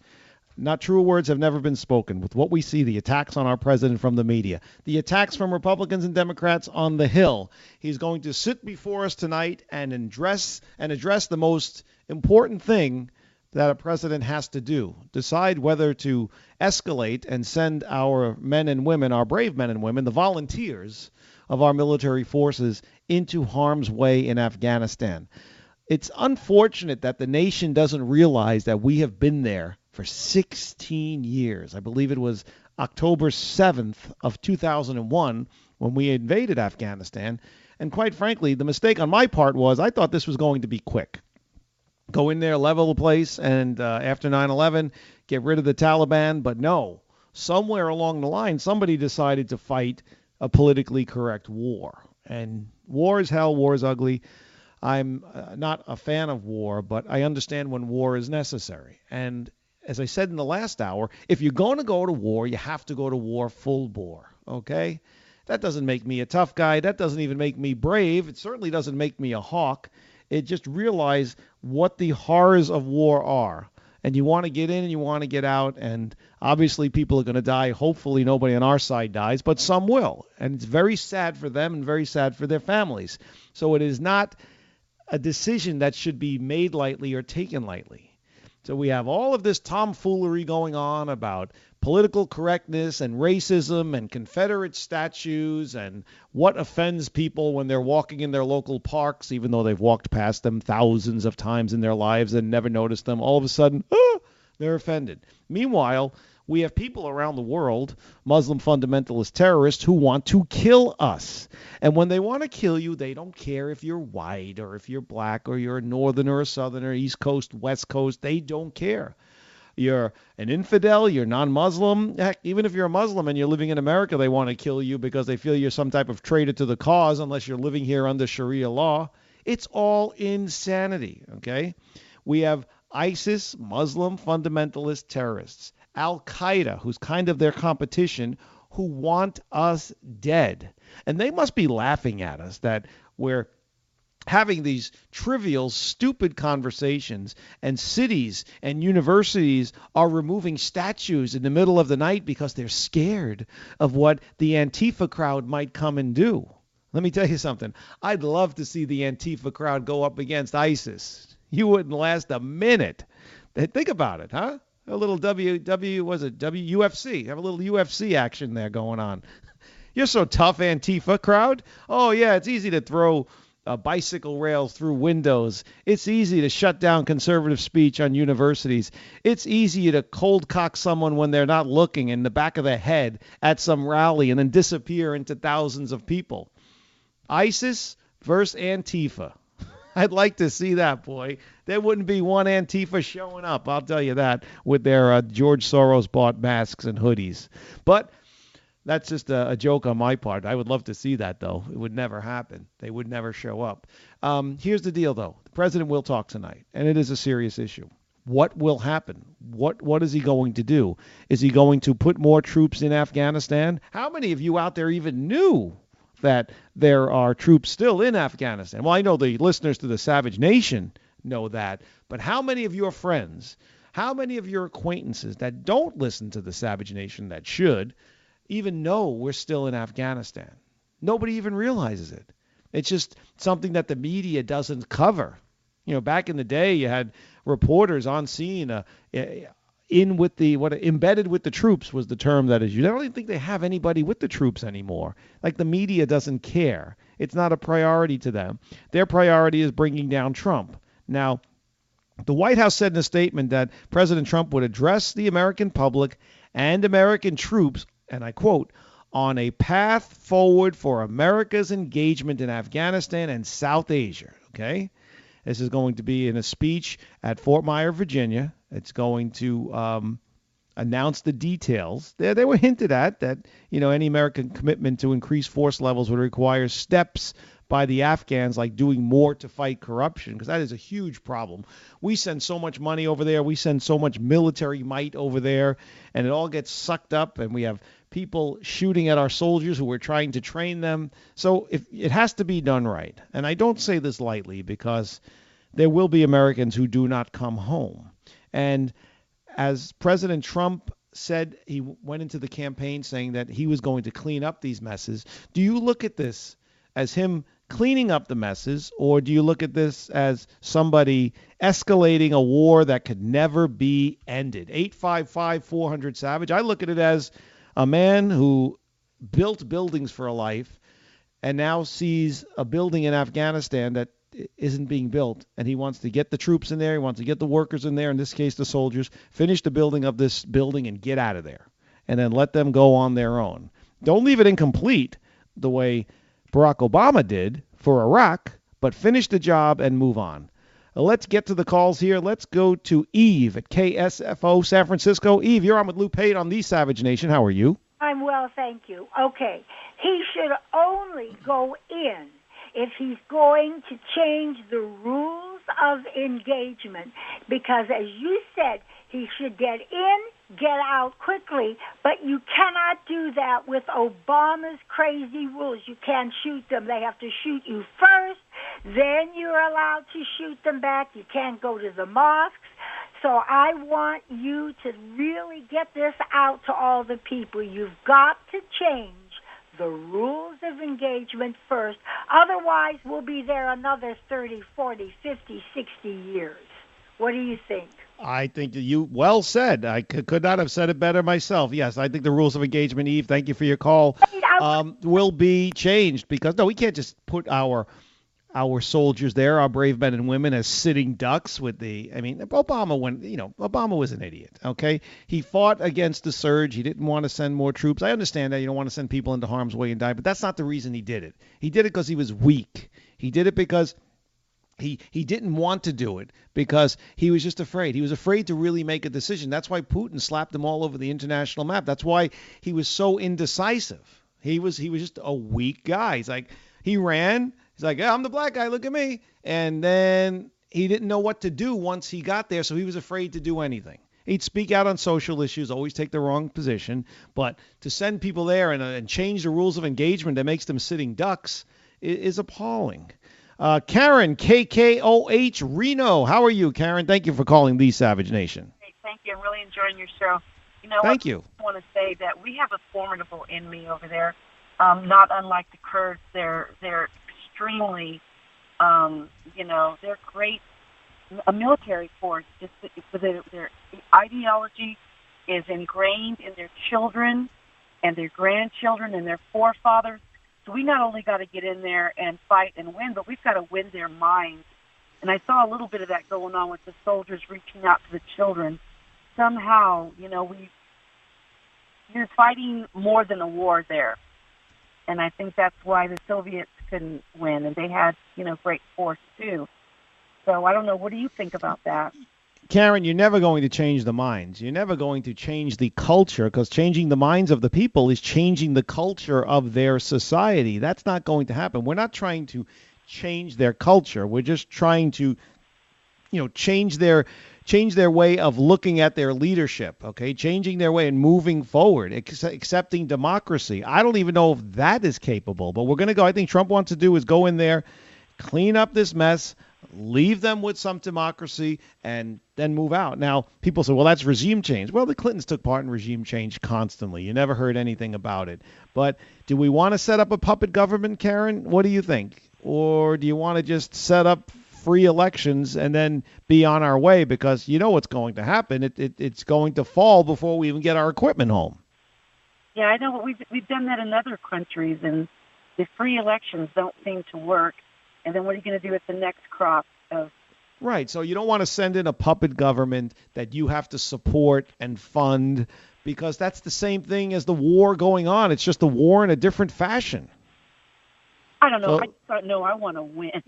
not true words have never been spoken. With what we see, the attacks on our president from the media, the attacks from Republicans and Democrats on the Hill, he's going to sit before us tonight and address the most important thing that a president has to do: decide whether to escalate and send our men and women, our brave men and women, the volunteers of our military forces, into harm's way in Afghanistan. It's unfortunate that the nation doesn't realize that we have been there for 16 years. I believe it was October 7th of 2001 when we invaded Afghanistan. And quite frankly, the mistake on my part was I thought this was going to be quick. Go in there, level the place, and after 9/11, get rid of the Taliban. But no, somewhere along the line, somebody decided to fight a politically correct war. And war is hell, war is ugly. I'm not a fan of war, but I understand when war is necessary. And as I said in the last hour, if you're going to go to war, you have to go to war full bore, okay? That doesn't make me a tough guy. That doesn't even make me brave. It certainly doesn't make me a hawk. It just realize what the horrors of war are. And you want to get in and you want to get out. And obviously people are going to die. Hopefully nobody on our side dies, but some will. And it's very sad for them and very sad for their families. So it is not a decision that should be made lightly or taken lightly. So we have all of this tomfoolery going on about political correctness and racism and Confederate statues and what offends people when they're walking in their local parks, even though they've walked past them thousands of times in their lives and never noticed them. All of a sudden, they're offended. Meanwhile, we have people around the world, Muslim fundamentalist terrorists, who want to kill us. And when they want to kill you, they don't care if you're white or if you're black or you're a northerner or a southerner, East Coast, West Coast. They don't care. You're an infidel, you're non-Muslim. Heck, even if you're a Muslim and you're living in America, they want to kill you because they feel you're some type of traitor to the cause unless you're living here under Sharia law. It's all insanity, okay? We have ISIS, Muslim fundamentalist terrorists, Al-Qaeda, who's kind of their competition, who want us dead. And they must be laughing at us that we're having these trivial, stupid conversations, and cities and universities are removing statues in the middle of the night because they're scared of what the Antifa crowd might come and do. Let me tell you something. I'd love to see the Antifa crowd go up against ISIS. You wouldn't last a minute. Think about it, huh? A little UFC. Have a little UFC action there going on. You're so tough, Antifa crowd. Oh, yeah, it's easy to throw bicycle rails through windows. It's easy to shut down conservative speech on universities. It's easy to cold cock someone when they're not looking in the back of the head at some rally and then disappear into thousands of people. ISIS versus Antifa. I'd like to see that, boy. There wouldn't be one Antifa showing up, I'll tell you that, with their George Soros-bought masks and hoodies. But that's just a joke on my part. I would love to see that, though. It would never happen. They would never show up. Here's the deal, though. The president will talk tonight, and it is a serious issue. What will happen? What is he going to do? Is he going to put more troops in Afghanistan? How many of you out there even knew that there are troops still in Afghanistan? Well, I know the listeners to the Savage Nation know that, but how many of your friends, how many of your acquaintances that don't listen to the Savage Nation that should even know we're still in Afghanistan? Nobody even realizes it. It's just something that the media doesn't cover. You know, back in the day, you had reporters on scene, embedded with the troops was the term that is used. I don't even think they have anybody with the troops anymore. Like, the media doesn't care. It's not a priority to them. Their priority is bringing down Trump. Now, the White House said in a statement that President Trump would address the American public and American troops, and I quote, on a path forward for America's engagement in Afghanistan and South Asia. Okay? This is going to be in a speech at Fort Myer, Virginia. It's going to announce the details. They were hinted at that, any American commitment to increase force levels would require steps by the Afghans, like doing more to fight corruption, because that is a huge problem. We send so much money over there. We send so much military might over there, and it all gets sucked up, and we have people shooting at our soldiers who are trying to train them. So it has to be done right. And I don't say this lightly, because there will be Americans who do not come home. And as President Trump said, he went into the campaign saying that he was going to clean up these messes. Do you look at this as him cleaning up the messes, or do you look at this as somebody escalating a war that could never be ended? 855-400-SAVAGE. I look at it as a man who built buildings for a life and now sees a building in Afghanistan that isn't being built, and he wants to get the troops in there. He wants to get the workers in there, in this case the soldiers, finish the building of this building and get out of there, and then let them go on their own. Don't leave it incomplete the way Barack Obama did for Iraq, but finish the job and move on. Let's get to the calls here. Let's go to Eve at KSFO San Francisco. Eve, you're on with Lou Pate on the Savage Nation. How are you? I'm well, thank you. Okay, he should only go in if he's going to change the rules of engagement, because, as you said, he should get in, get out quickly, but you cannot do that with Obama's crazy rules. You can't shoot them. They have to shoot you first, then you're allowed to shoot them back. You can't go to the mosques. So I want you to really get this out to all the people. You've got to change the rules of engagement first. Otherwise, we'll be there another 30, 40, 50, 60 years. What do you think? I think that you well said. I could not have said it better myself. Yes, I think the rules of engagement, Eve, thank you for your call, will be changed, because, no, we can't just put our soldiers there, our brave men and women, as sitting ducks with Obama was an idiot, okay? He fought against the surge. He didn't want to send more troops. I understand that you don't want to send people into harm's way and die, but that's not the reason he did it. He did it because he was weak. He did it because he didn't want to do it, because he was just afraid. He was afraid to really make a decision. That's why Putin slapped him all over the international map. That's why he was so indecisive. He was just a weak guy. He's like, he ran. He's like, yeah, I'm the black guy, look at me. And then he didn't know what to do once he got there, so he was afraid to do anything. He'd speak out on social issues, always take the wrong position. But to send people there and change the rules of engagement that makes them sitting ducks is appalling. Karen, KKOH, Reno. How are you, Karen? Thank you for calling the Savage Nation. Hey, thank you. I'm really enjoying your show. Thank you. I want to say that we have a formidable enemy over there, not unlike the Kurds. They're extremely, they're great, a military force. Their ideology is ingrained in their children and their grandchildren and their forefathers. So we not only got to get in there and fight and win, but we've got to win their minds. And I saw a little bit of that going on with the soldiers reaching out to the children. Somehow, you're fighting more than a war there. And I think that's why the Soviets couldn't win, and they had, great force too. So I don't know. What do you think about that? Karen, you're never going to change the minds. You're never going to change the culture, because changing the minds of the people is changing the culture of their society. That's not going to happen. We're not trying to change their culture. We're just trying to, change their way of looking at their leadership, okay? Changing their way and moving forward, accepting democracy. I don't even know if that is capable, but we're going to go. I think Trump wants to do is go in there, clean up this mess, leave them with some democracy, and then move out. Now, people say, well, that's regime change. Well, the Clintons took part in regime change constantly. You never heard anything about it. But do we want to set up a puppet government, Karen? What do you think? Or do you want to just set up free elections and then be on our way? Because you know what's going to happen. It's going to fall before we even get our equipment home. Yeah, I know. We've done that in other countries, and the free elections don't seem to work. And then what are you going to do with the next crop of... Right. So you don't want to send in a puppet government that you have to support and fund, because that's the same thing as the war going on. It's just a war in a different fashion. I don't know. So, I want to win.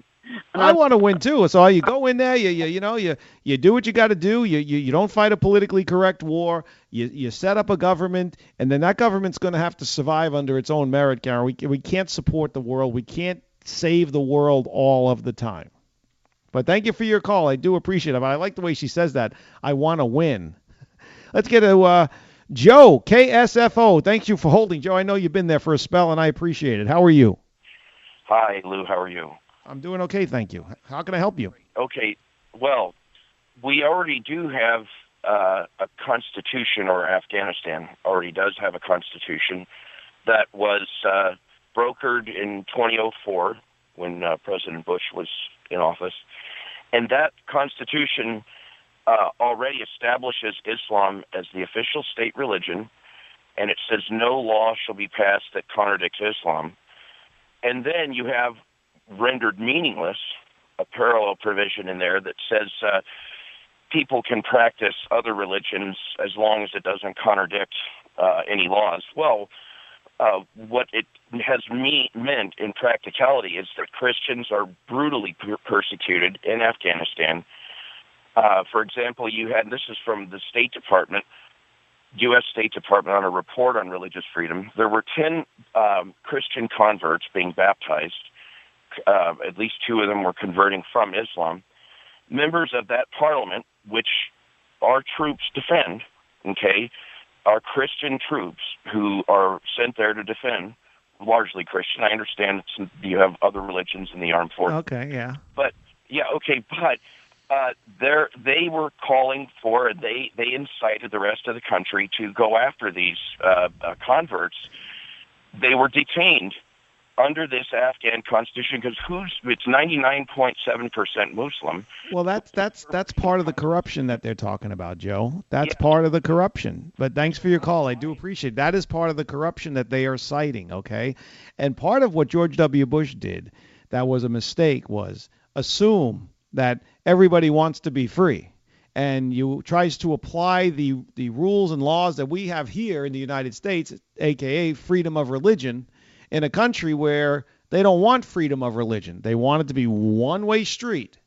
I want to win too. So you go in there, you do what you got to do. You don't fight a politically correct war. You set up a government, and then that government's going to have to survive under its own merit, Karen. We can't support the world. We can't save the world all of the time. But thank you for your call. I do appreciate it. But I like the way she says that. I want to win. Let's get to Joe, KSFO. Thank you for holding, Joe. I know you've been there for a spell, and I appreciate it. How are you? Hi, Lou. How are you? I'm doing okay, thank you. How can I help you? Okay. Well, we already do have a constitution, or Afghanistan already does have a constitution that was brokered in 2004 when President Bush was in office. And that constitution already establishes Islam as the official state religion, and it says no law shall be passed that contradicts Islam. And then you have rendered meaningless a parallel provision in there that says people can practice other religions as long as it doesn't contradict any laws. Well, what it has meant in practicality is that Christians are brutally persecuted in Afghanistan. For example, this is from the State Department, U.S. State Department, on a report on religious freedom. There were 10 Christian converts being baptized. At least 2 of them were converting from Islam. Members of that parliament, which our troops defend, are Christian troops who are sent there to defend, largely Christian. I understand you have other religions in the armed forces. Okay, yeah. But they were calling for, they incited the rest of the country to go after these converts. They were detained under this Afghan constitution because it's 99.7% Muslim. Well, that's part of the corruption that they're talking about, Joe. That's part of the corruption. But thanks for your call. I do appreciate it. That is part of the corruption that they are citing, okay? And part of what George W. Bush did that was a mistake was assume that everybody wants to be free. And you tries to apply the rules and laws that we have here in the United States, a.k.a. freedom of religion, in a country where they don't want freedom of religion. They want it to be one-way street.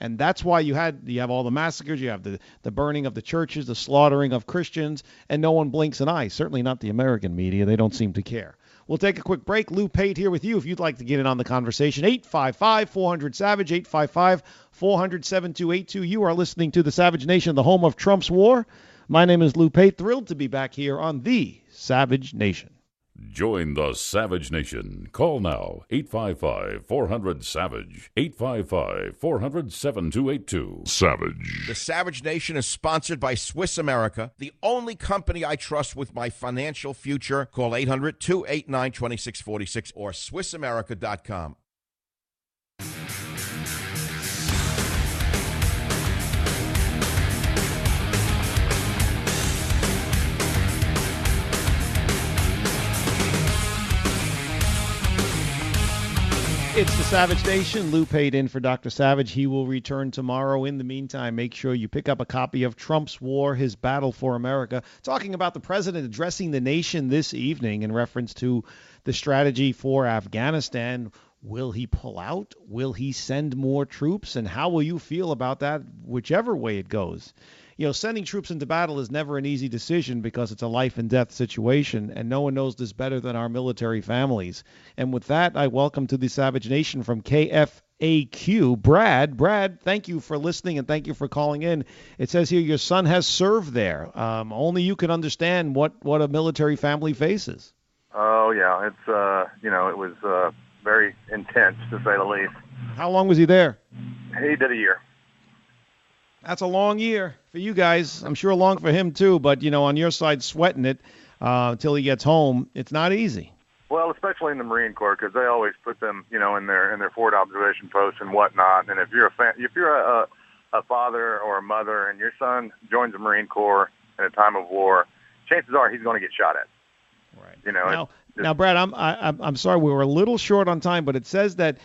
And that's why you have all the massacres, you have the burning of the churches, the slaughtering of Christians, and no one blinks an eye. Certainly not the American media. They don't seem to care. We'll take a quick break. Lou Pate here with you if you'd like to get in on the conversation. 855-400-SAVAGE, 855-400-7282. You are listening to the Savage Nation, the home of Trump's war. My name is Lou Pate. Thrilled to be back here on the Savage Nation. Join the Savage Nation. Call now, 855-400-SAVAGE, 855-400-7282. Savage. The Savage Nation is sponsored by Swiss America, the only company I trust with my financial future. Call 800-289-2646 or SwissAmerica.com. It's the Savage Nation. Lou paid in for Dr. Savage. He will return tomorrow. In the meantime, make sure you pick up a copy of Trump's War, His Battle for America, talking about the president addressing the nation this evening in reference to the strategy for Afghanistan. Will he pull out? Will he send more troops? And how will you feel about that, whichever way it goes? You know, sending troops into battle is never an easy decision because it's a life and death situation, and no one knows this better than our military families. And with that, I welcome to the Savage Nation from KFAQ, Brad. Brad, thank you for listening and thank you for calling in. It says here your son has served there. Only you can understand what a military family faces. Oh, yeah. It's, it was very intense, to say the least. How long was he there? He did a year. That's a long year for you guys. I'm sure long for him too, but on your side, sweating it until he gets home. It's not easy. Well, especially in the Marine Corps, because they always put them, in their forward observation posts and whatnot. And if you're a father or a mother and your son joins the Marine Corps in a time of war, chances are he's going to get shot at. Right. Now, Brad, I'm sorry we were a little short on time, but it says that.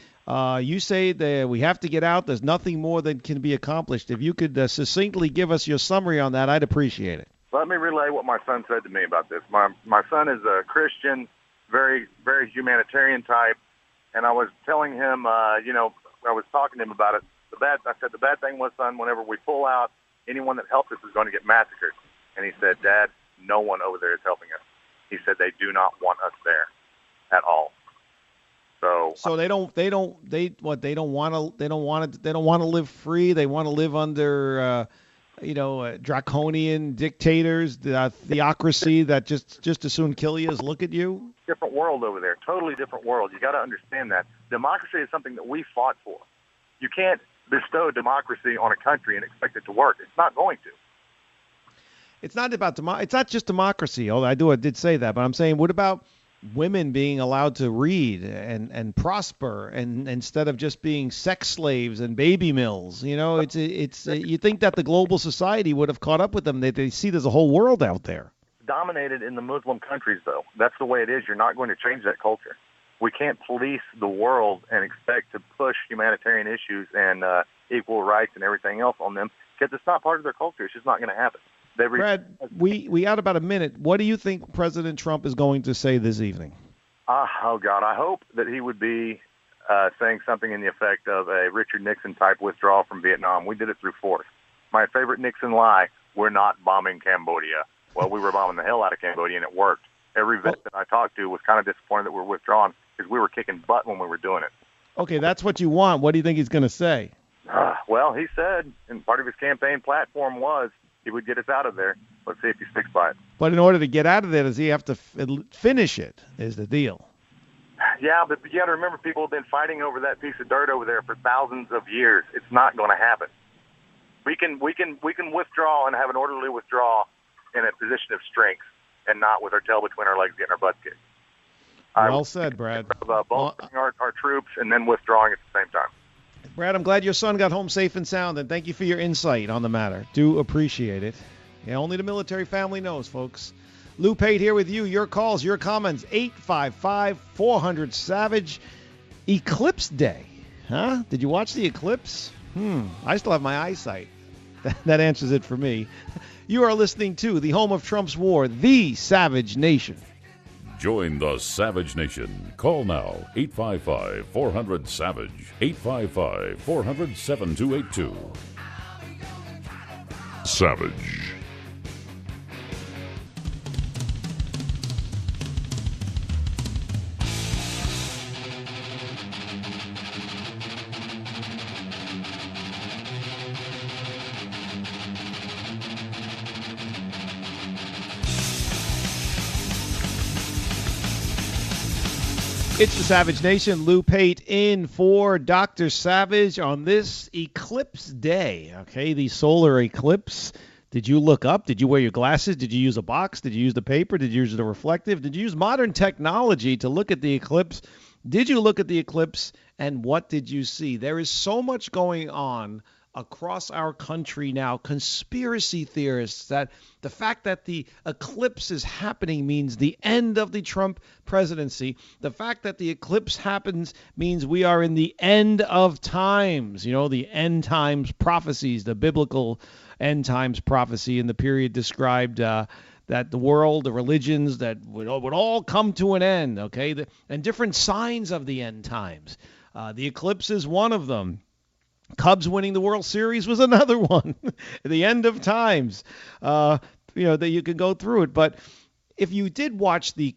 You say that we have to get out. There's nothing more that can be accomplished. If you could succinctly give us your summary on that, I'd appreciate it. Let me relay what my son said to me about this. My son is a Christian, very, very humanitarian type, and I was telling him, I was talking to him about it. I said, the bad thing was, son, whenever we pull out, anyone that helps us is going to get massacred. And he said, Dad, no one over there is helping us. He said they do not want us there at all. So they don't want to live free. They want to live under draconian dictators, the theocracy that just as soon kill you as look at you. Different world over there, totally different world. You got to understand that democracy is something that we fought for. You can't bestow democracy on a country and expect it to work. It's not going to. It's not about it's not just democracy. I did say that, but I'm saying, what about women being allowed to read and prosper, and instead of just being sex slaves and baby mills? It's you think that the global society would have caught up with them. They see there's a whole world out there. Dominated in the Muslim countries, though. That's the way it is. You're not going to change that culture. We can't police the world and expect to push humanitarian issues and equal rights and everything else on them, because it's not part of their culture. It's just not going to happen. Brad, we out about a minute. What do you think President Trump is going to say this evening? Oh, God, I hope that he would be saying something in the effect of a Richard Nixon-type withdrawal from Vietnam. We did it through force. My favorite Nixon lie, we're not bombing Cambodia. Well, we were bombing the hell out of Cambodia, and it worked. Every vet that I talked to was kind of disappointed that we were withdrawn because we were kicking butt when we were doing it. Okay, that's what you want. What do you think he's going to say? Well, he said, and part of his campaign platform was, he would get us out of there. Let's see if he sticks by it. But in order to get out of there, does he have to finish it, is the deal? Yeah, but you got to remember, people have been fighting over that piece of dirt over there for thousands of years. It's not going to happen. We can withdraw and have an orderly withdrawal in a position of strength and not with our tail between our legs getting our butts kicked. Well said, Brad. Bolstering our troops and then withdrawing at the same time. Brad, I'm glad your son got home safe and sound, and thank you for your insight on the matter. Do appreciate it. Yeah, only the military family knows, folks. Lou Pate here with you. Your calls, your comments, 855-400-SAVAGE. Eclipse Day. Huh? Did you watch the eclipse? I still have my eyesight. That answers it for me. You are listening to the home of Trump's war, the Savage Nation. Join the Savage Nation. Call now, 855-400-SAVAGE, 855-400-7282. Savage. It's the Savage Nation. Lou Pate in for Dr. Savage on this Eclipse Day. Okay, the solar eclipse. Did you look up? Did you wear your glasses? Did you use a box? Did you use the paper? Did you use the reflective? Did you use modern technology to look at the eclipse? Did you look at the eclipse, and what did you see? There is so much going on across our country now, conspiracy theorists, that the fact that the eclipse is happening means the end of the Trump presidency. The fact that the eclipse happens means we are in the end of times, the end times prophecies, the biblical end times prophecy in the period described, that the world, the religions, that would all come to an end, okay? And different signs of the end times. The eclipse is one of them. Cubs winning the World Series was another one. The end of times. That you can go through it. But if you did watch the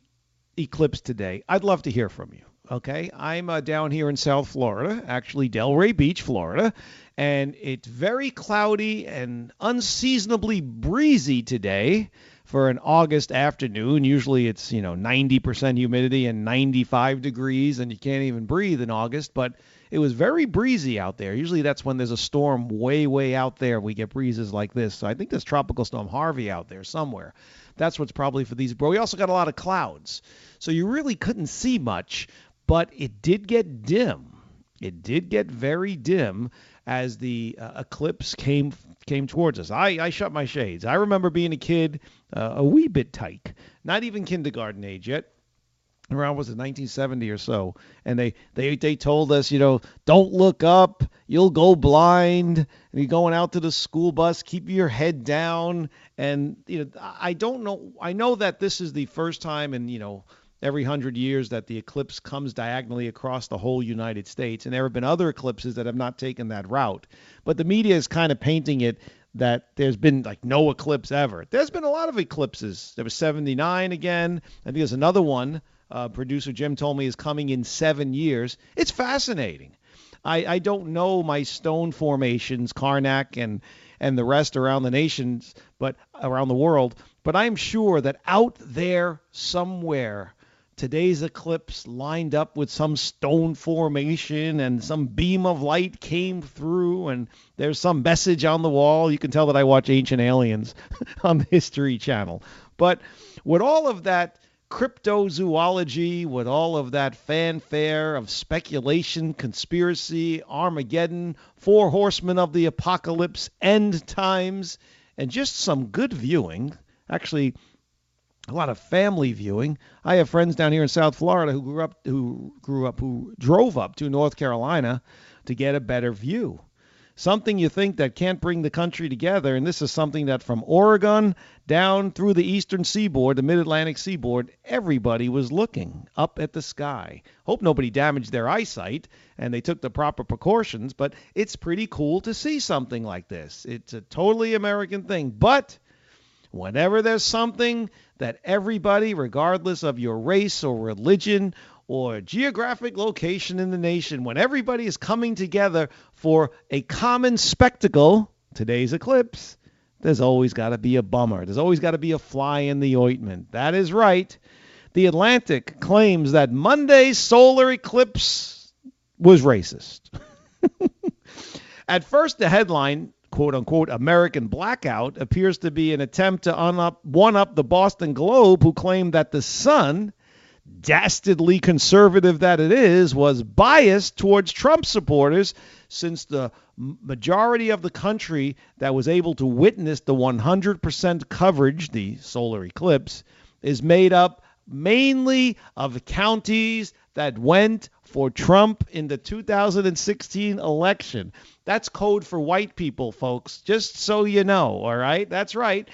eclipse today, I'd love to hear from you. Okay, I'm down here in South Florida, actually Delray Beach, Florida, and it's very cloudy and unseasonably breezy today for an August afternoon. Usually it's 90% humidity and 95 degrees, and you can't even breathe in August, but it was very breezy out there. Usually that's when there's a storm way out there. We get breezes like this. So I think there's Tropical Storm Harvey out there somewhere. That's what's probably for these. But we also got a lot of clouds. So you really couldn't see much, but it did get dim. It did get very dim as the eclipse came towards us. I shut my shades. I remember being a kid, a wee bit tyke, not even kindergarten age yet. Around, was it 1970 or so, and they told us, don't look up, you'll go blind, and you're going out to the school bus, keep your head down. And I don't know, I know that this is the first time in every 100 years that the eclipse comes diagonally across the whole United States, and there have been other eclipses that have not taken that route, but the media is kind of painting it that there's been like no eclipse ever. There's been a lot of eclipses. There was 79 again. I think there's another one. Producer Jim told me is coming in 7 years. It's fascinating. I don't know my stone formations, Karnak and the rest around the nations, but around the world. But I'm sure that out there somewhere, today's eclipse lined up with some stone formation and some beam of light came through and there's some message on the wall. You can tell that I watch Ancient Aliens on the History Channel. But with all of that cryptozoology, with all of that fanfare of speculation, conspiracy, Armageddon, 4 horsemen of the apocalypse, end times, and just some good viewing, actually a lot of family viewing. I have friends down here in South Florida who drove up to North Carolina to get a better view. Something you think that can't bring the country together, and this is something that from Oregon down through the eastern seaboard, the mid-Atlantic seaboard, everybody was looking up at the sky. Hope nobody damaged their eyesight and they took the proper precautions, but it's pretty cool to see something like this. It's a totally American thing, but whenever there's something that everybody, regardless of your race or religion or geographic location in the nation, when everybody is coming together for a common spectacle, today's eclipse, there's always got to be a bummer. There's always got to be a fly in the ointment. That is right. The Atlantic claims that Monday's solar eclipse was racist. At first, the headline, quote-unquote, American blackout, appears to be an attempt to one-up the Boston Globe, who claimed that the sun, dastardly conservative that it is, was biased towards Trump supporters, since the majority of the country that was able to witness the 100% coverage, the solar eclipse, is made up mainly of counties that went for Trump in the 2016 election. That's code for white people, folks, just so you know, all right? That's right.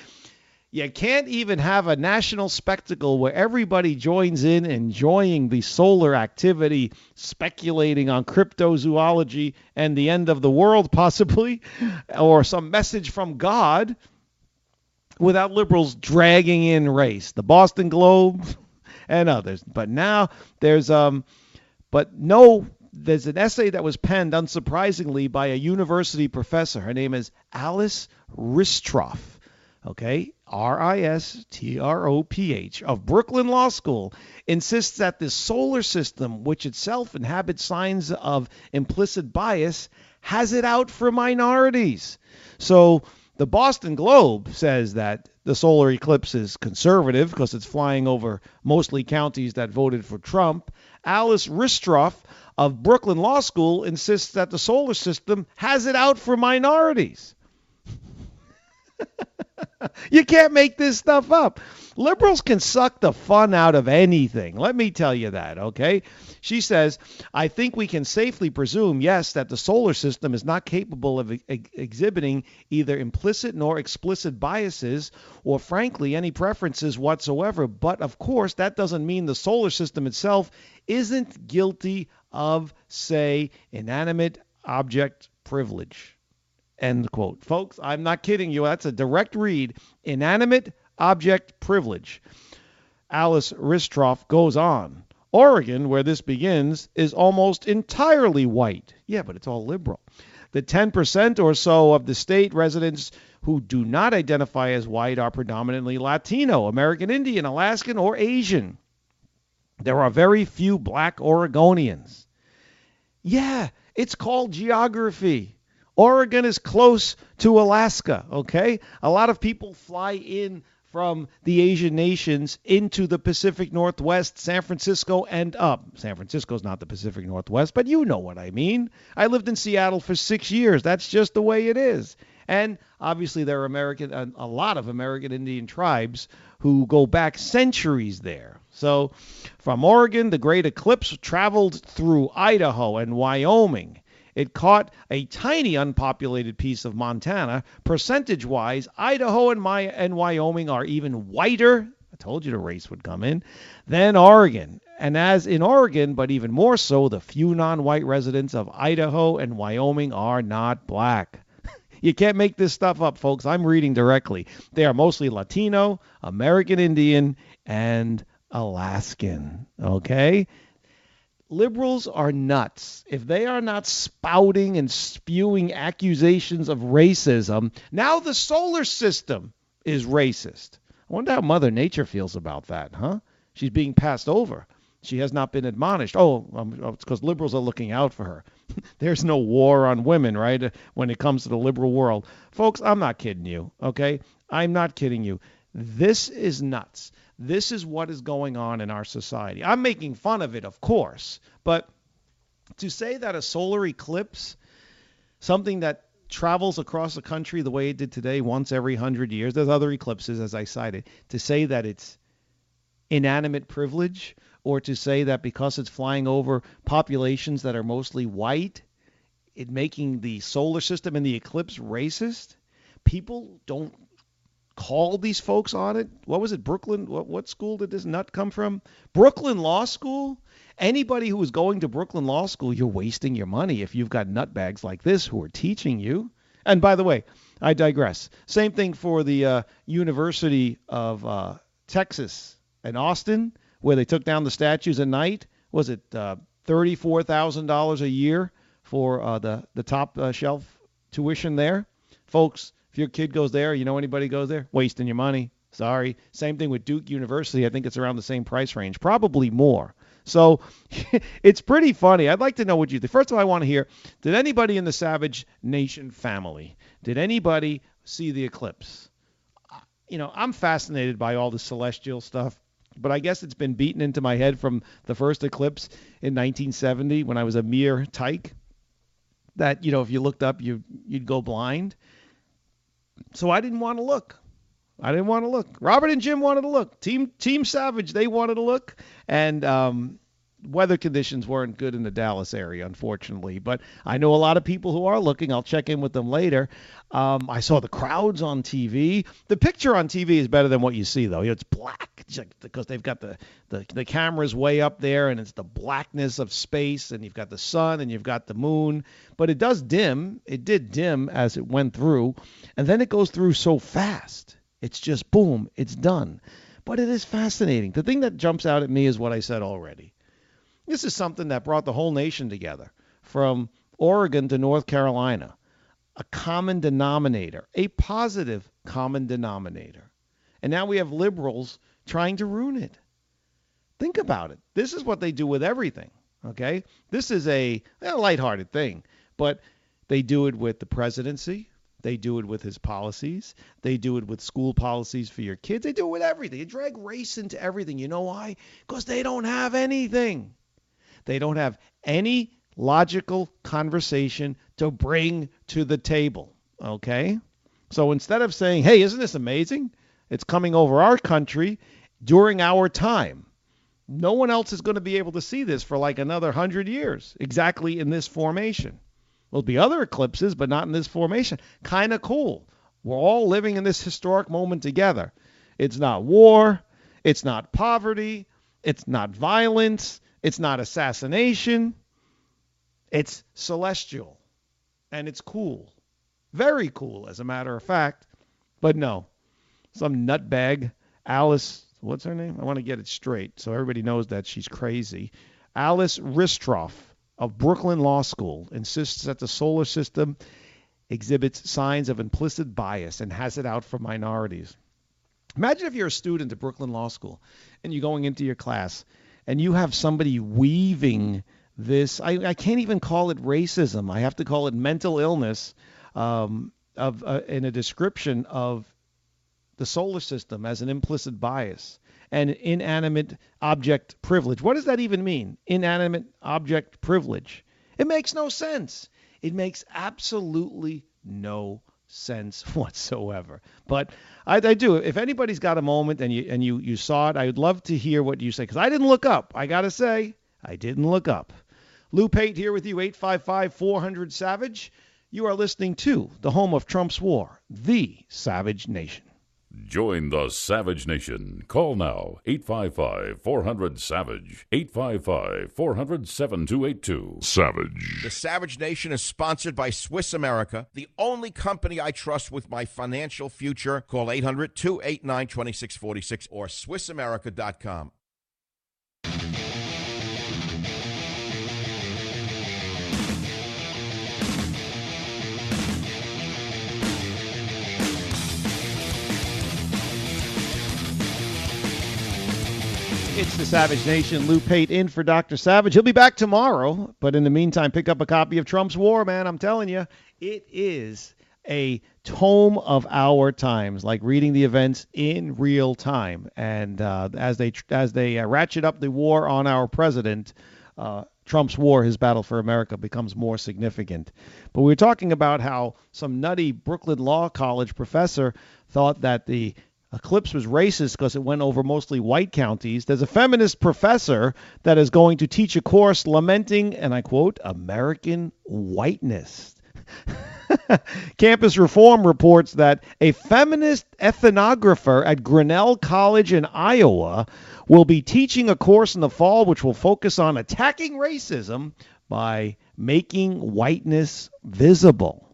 You can't even have a national spectacle where everybody joins in enjoying the solar activity, speculating on cryptozoology and the end of the world possibly, or some message from God, without liberals dragging in race. The Boston Globe and others. But now there's an essay that was penned, unsurprisingly, by a university professor. Her name is Alice Ristroff. Okay, Ristropph, of Brooklyn Law School, insists that the solar system, which itself inhabits signs of implicit bias, has it out for minorities. So the Boston Globe says that the solar eclipse is conservative because it's flying over mostly counties that voted for Trump. Alice Ristroff of Brooklyn Law School insists that the solar system has it out for minorities. You can't make this stuff up. Liberals can suck the fun out of anything. Let me tell you that, okay? She says, I think we can safely presume, yes, that the solar system is not capable of exhibiting either implicit nor explicit biases or, frankly, any preferences whatsoever. But, of course, that doesn't mean the solar system itself isn't guilty of, say, inanimate object privilege. End quote. Folks, I'm not kidding you. That's a direct read. Inanimate object privilege. Alice Ristroff goes on. Oregon, where this begins, is almost entirely white. Yeah, but it's all liberal. The 10% or so of the state residents who do not identify as white are predominantly Latino, American Indian, Alaskan, or Asian. There are very few black Oregonians. Yeah, it's called geography. Oregon is close to Alaska, okay? A lot of people fly in from the Asian nations into the Pacific Northwest, San Francisco, and up. San Francisco's not the Pacific Northwest, but you know what I mean. I lived in Seattle for 6 years. That's just the way it is. And obviously there are a lot of American Indian tribes who go back centuries there. So from Oregon, the Great Eclipse traveled through Idaho and Wyoming. It caught a tiny unpopulated piece of Montana. Percentage-wise, Idaho and Wyoming are even whiter, I told you the race would come in, than Oregon. And as in Oregon, but even more so, the few non-white residents of Idaho and Wyoming are not black. You can't make this stuff up, folks. I'm reading directly. They are mostly Latino, American Indian, and Alaskan. Okay? Liberals are nuts. If they are not spouting and spewing accusations of racism, now the solar system is racist. I wonder how Mother Nature feels about that, huh? She's being passed over. She has not been admonished. It's because liberals are looking out for her. There's no war on women, right, when it comes to the liberal world. Folks, I'm not kidding you, okay? I'm not kidding you. This is nuts. This is what is going on in our society. I'm making fun of it, of course, but to say that a solar eclipse, something that travels across the country the way it did today once every 100 years, there's other eclipses, as I cited, to say that it's inanimate privilege, or to say that because it's flying over populations that are mostly white, it making the solar system and the eclipse racist, people don't call these folks on it. What was it, Brooklyn? What school did this nut come from? Brooklyn Law School? Anybody who is going to Brooklyn Law School, you're wasting your money if you've got nutbags like this who are teaching you. And by the way, I digress. Same thing for the University of Texas in Austin, where they took down the statues at night. Was it $34,000 a year for the top shelf tuition there? Folks, if your kid goes there, you know anybody goes there? Wasting your money. Sorry. Same thing with Duke University. I think it's around the same price range, probably more. So it's pretty funny. I'd like to know what you think. First of all, I want to hear, did anybody in the Savage Nation family, did anybody see the eclipse? You know, I'm fascinated by all the celestial stuff, but I guess it's been beaten into my head from the first eclipse in 1970 when I was a mere tyke that, you know, if you looked up, you'd go blind. So I didn't want to look. Robert and Jim wanted to look. Team Savage, they wanted to look. And weather conditions weren't good in the Dallas area, unfortunately. But I know a lot of people who are looking. I'll check in with them later. I saw the crowds on TV. The picture on TV is better than what you see, though. It's black because they've got the cameras way up there, and it's the blackness of space, and you've got the sun, and you've got the moon. But it does dim. It did dim as it went through, and then it goes through so fast. It's just boom, it's done. But it is fascinating. The thing that jumps out at me is what I said already. This is something that brought the whole nation together, from Oregon to North Carolina. A common denominator, a positive common denominator. And now we have liberals trying to ruin it. Think about it. This is what they do with everything, okay? This is a lighthearted thing, but they do it with the presidency. They do it with his policies. They do it with school policies for your kids. They do it with everything. They drag race into everything. You know why? Because they don't have anything. They don't have any logical conversation to bring to the table. Okay? So instead of saying, hey, isn't this amazing? It's coming over our country during our time. No one else is going to be able to see this for like another 100 years, exactly in this formation. There'll be other eclipses, but not in this formation. Kind of cool. We're all living in this historic moment together. It's not war. It's not poverty. It's not violence. It's not assassination. It's celestial. And it's cool. Very cool, as a matter of fact. But no, some nutbag, Alice, what's her name? I want to get it straight so everybody knows that she's crazy. Alice Ristroff of Brooklyn Law School insists that the solar system exhibits signs of implicit bias and has it out for minorities. Imagine if you're a student at Brooklyn Law School and you're going into your class and you have somebody weaving this. I can't even call it racism. I have to call it mental illness in a description of the solar system as an implicit bias and inanimate object privilege. What does that even mean? Inanimate object privilege. It makes no sense. It makes absolutely no sense whatsoever. But I do. If anybody's got a moment and you saw it, I would love to hear what you say, because I didn't look up. I got to say, I didn't look up. Lou Pate here with you, 855-400-SAVAGE. You are listening to the home of Trump's war, the Savage Nation. Join the Savage Nation. Call now, 855-400-SAVAGE, 855-400-7282. Savage. The Savage Nation is sponsored by Swiss America, the only company I trust with my financial future. Call 800-289-2646 or SwissAmerica.com. It's the Savage Nation. Lou Pate in for Dr. Savage. He'll be back tomorrow, but in the meantime, pick up a copy of Trump's War, man. I'm telling you, it is a tome of our times, like reading the events in real time. And as they ratchet up the war on our president, Trump's war, his battle for America, becomes more significant. But we were talking about how some nutty Brooklyn Law College professor thought that the eclipse was racist because it went over mostly white counties. There's a feminist professor that is going to teach a course lamenting, and I quote, American whiteness. Campus Reform reports that a feminist ethnographer at Grinnell College in Iowa will be teaching a course in the fall which will focus on attacking racism by making whiteness visible.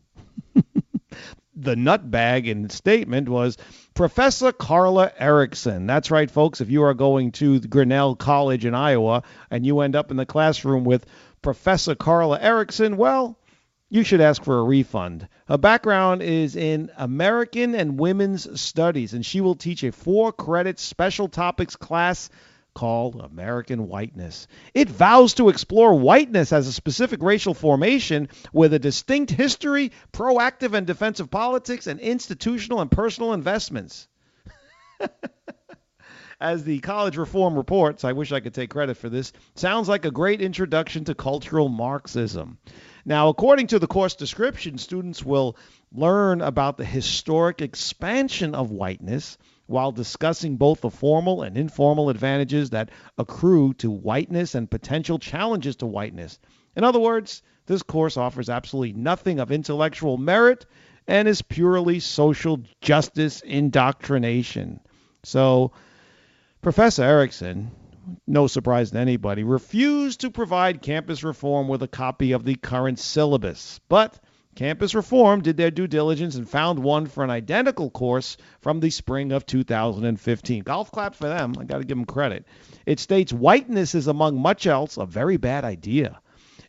The nutbag in the statement was Professor Carla Erickson. That's right, folks. If you are going to Grinnell College in Iowa and you end up in the classroom with Professor Carla Erickson, well, you should ask for a refund. Her background is in American and Women's Studies, and she will teach a 4-credit special topics class called American Whiteness. It vows to explore whiteness as a specific racial formation with a distinct history, proactive and defensive politics, and institutional and personal investments. As the College Reform reports, I wish I could take credit for this, sounds like a great introduction to cultural Marxism. Now, according to the course description, students will learn about the historic expansion of whiteness while discussing both the formal and informal advantages that accrue to whiteness and potential challenges to whiteness. In other words, this course offers absolutely nothing of intellectual merit and is purely social justice indoctrination. So, Professor Erickson, no surprise to anybody, refused to provide Campus Reform with a copy of the current syllabus. But Campus Reform did their due diligence and found one for an identical course from the spring of 2015. Golf clap for them. I got to give them credit. It states whiteness is, among much else, a very bad idea.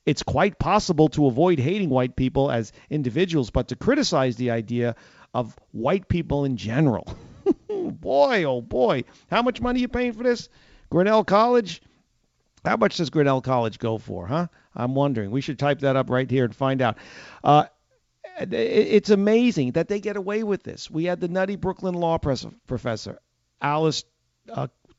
It's quite possible to avoid hating white people as individuals, but to criticize the idea of white people in general. Boy, oh boy. How much money are you paying for this? Grinnell College? How much does Grinnell College go for, huh? I'm wondering. We should type that up right here and find out. It's amazing that they get away with this. We had the nutty Brooklyn law professor, Alice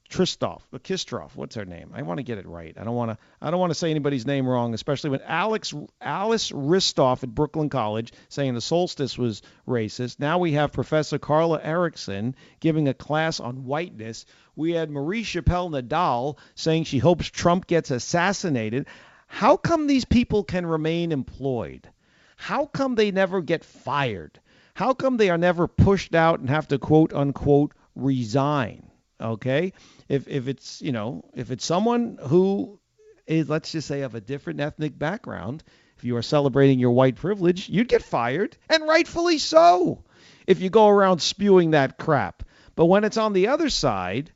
Kistroff. What's her name? I want to get it right. I don't want to say anybody's name wrong, especially when Alice Ristoff at Brooklyn College saying the solstice was racist. Now we have Professor Carla Erickson giving a class on whiteness. We had Marie Chappelle Nadal saying she hopes Trump gets assassinated. How come these people can remain employed? How come they never get fired? How come they are never pushed out and have to quote unquote resign? Okay, if it's someone who is, let's just say, of a different ethnic background, if you are celebrating your white privilege, you'd get fired, and rightfully so, if you go around spewing that crap. But when it's on the other side,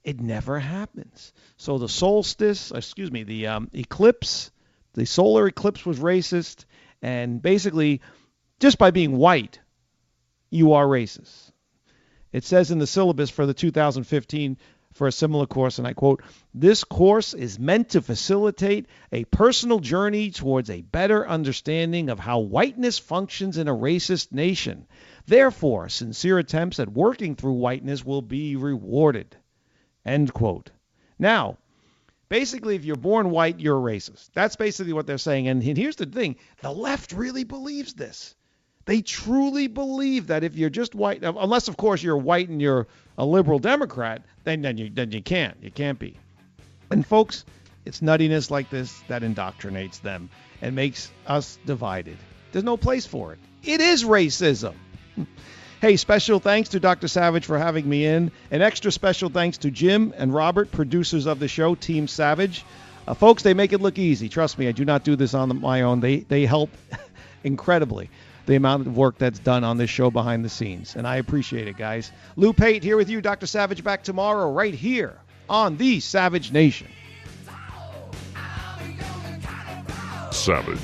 it never happens. So the eclipse, the solar eclipse was racist, and basically, just by being white, you are racist. It says in the syllabus for the 2015 for a similar course, and I quote, "This course is meant to facilitate a personal journey towards a better understanding of how whiteness functions in a racist nation. Therefore, sincere attempts at working through whiteness will be rewarded." End quote. Now, basically, if you're born white, you're a racist. That's basically what they're saying. And here's the thing. The left really believes this. They truly believe that if you're just white, unless, of course, you're white and you're a liberal Democrat, then you can't. You can't be. And, folks, it's nuttiness like this that indoctrinates them and makes us divided. There's no place for it. It is racism. Hey, special thanks to Dr. Savage for having me in. An extra special thanks to Jim and Robert, producers of the show, Team Savage. Folks, they make it look easy. Trust me, I do not do this on my own. They help incredibly, the amount of work that's done on this show behind the scenes. And I appreciate it, guys. Lou Pate here with you. Dr. Savage back tomorrow right here on the Savage Nation. Savage.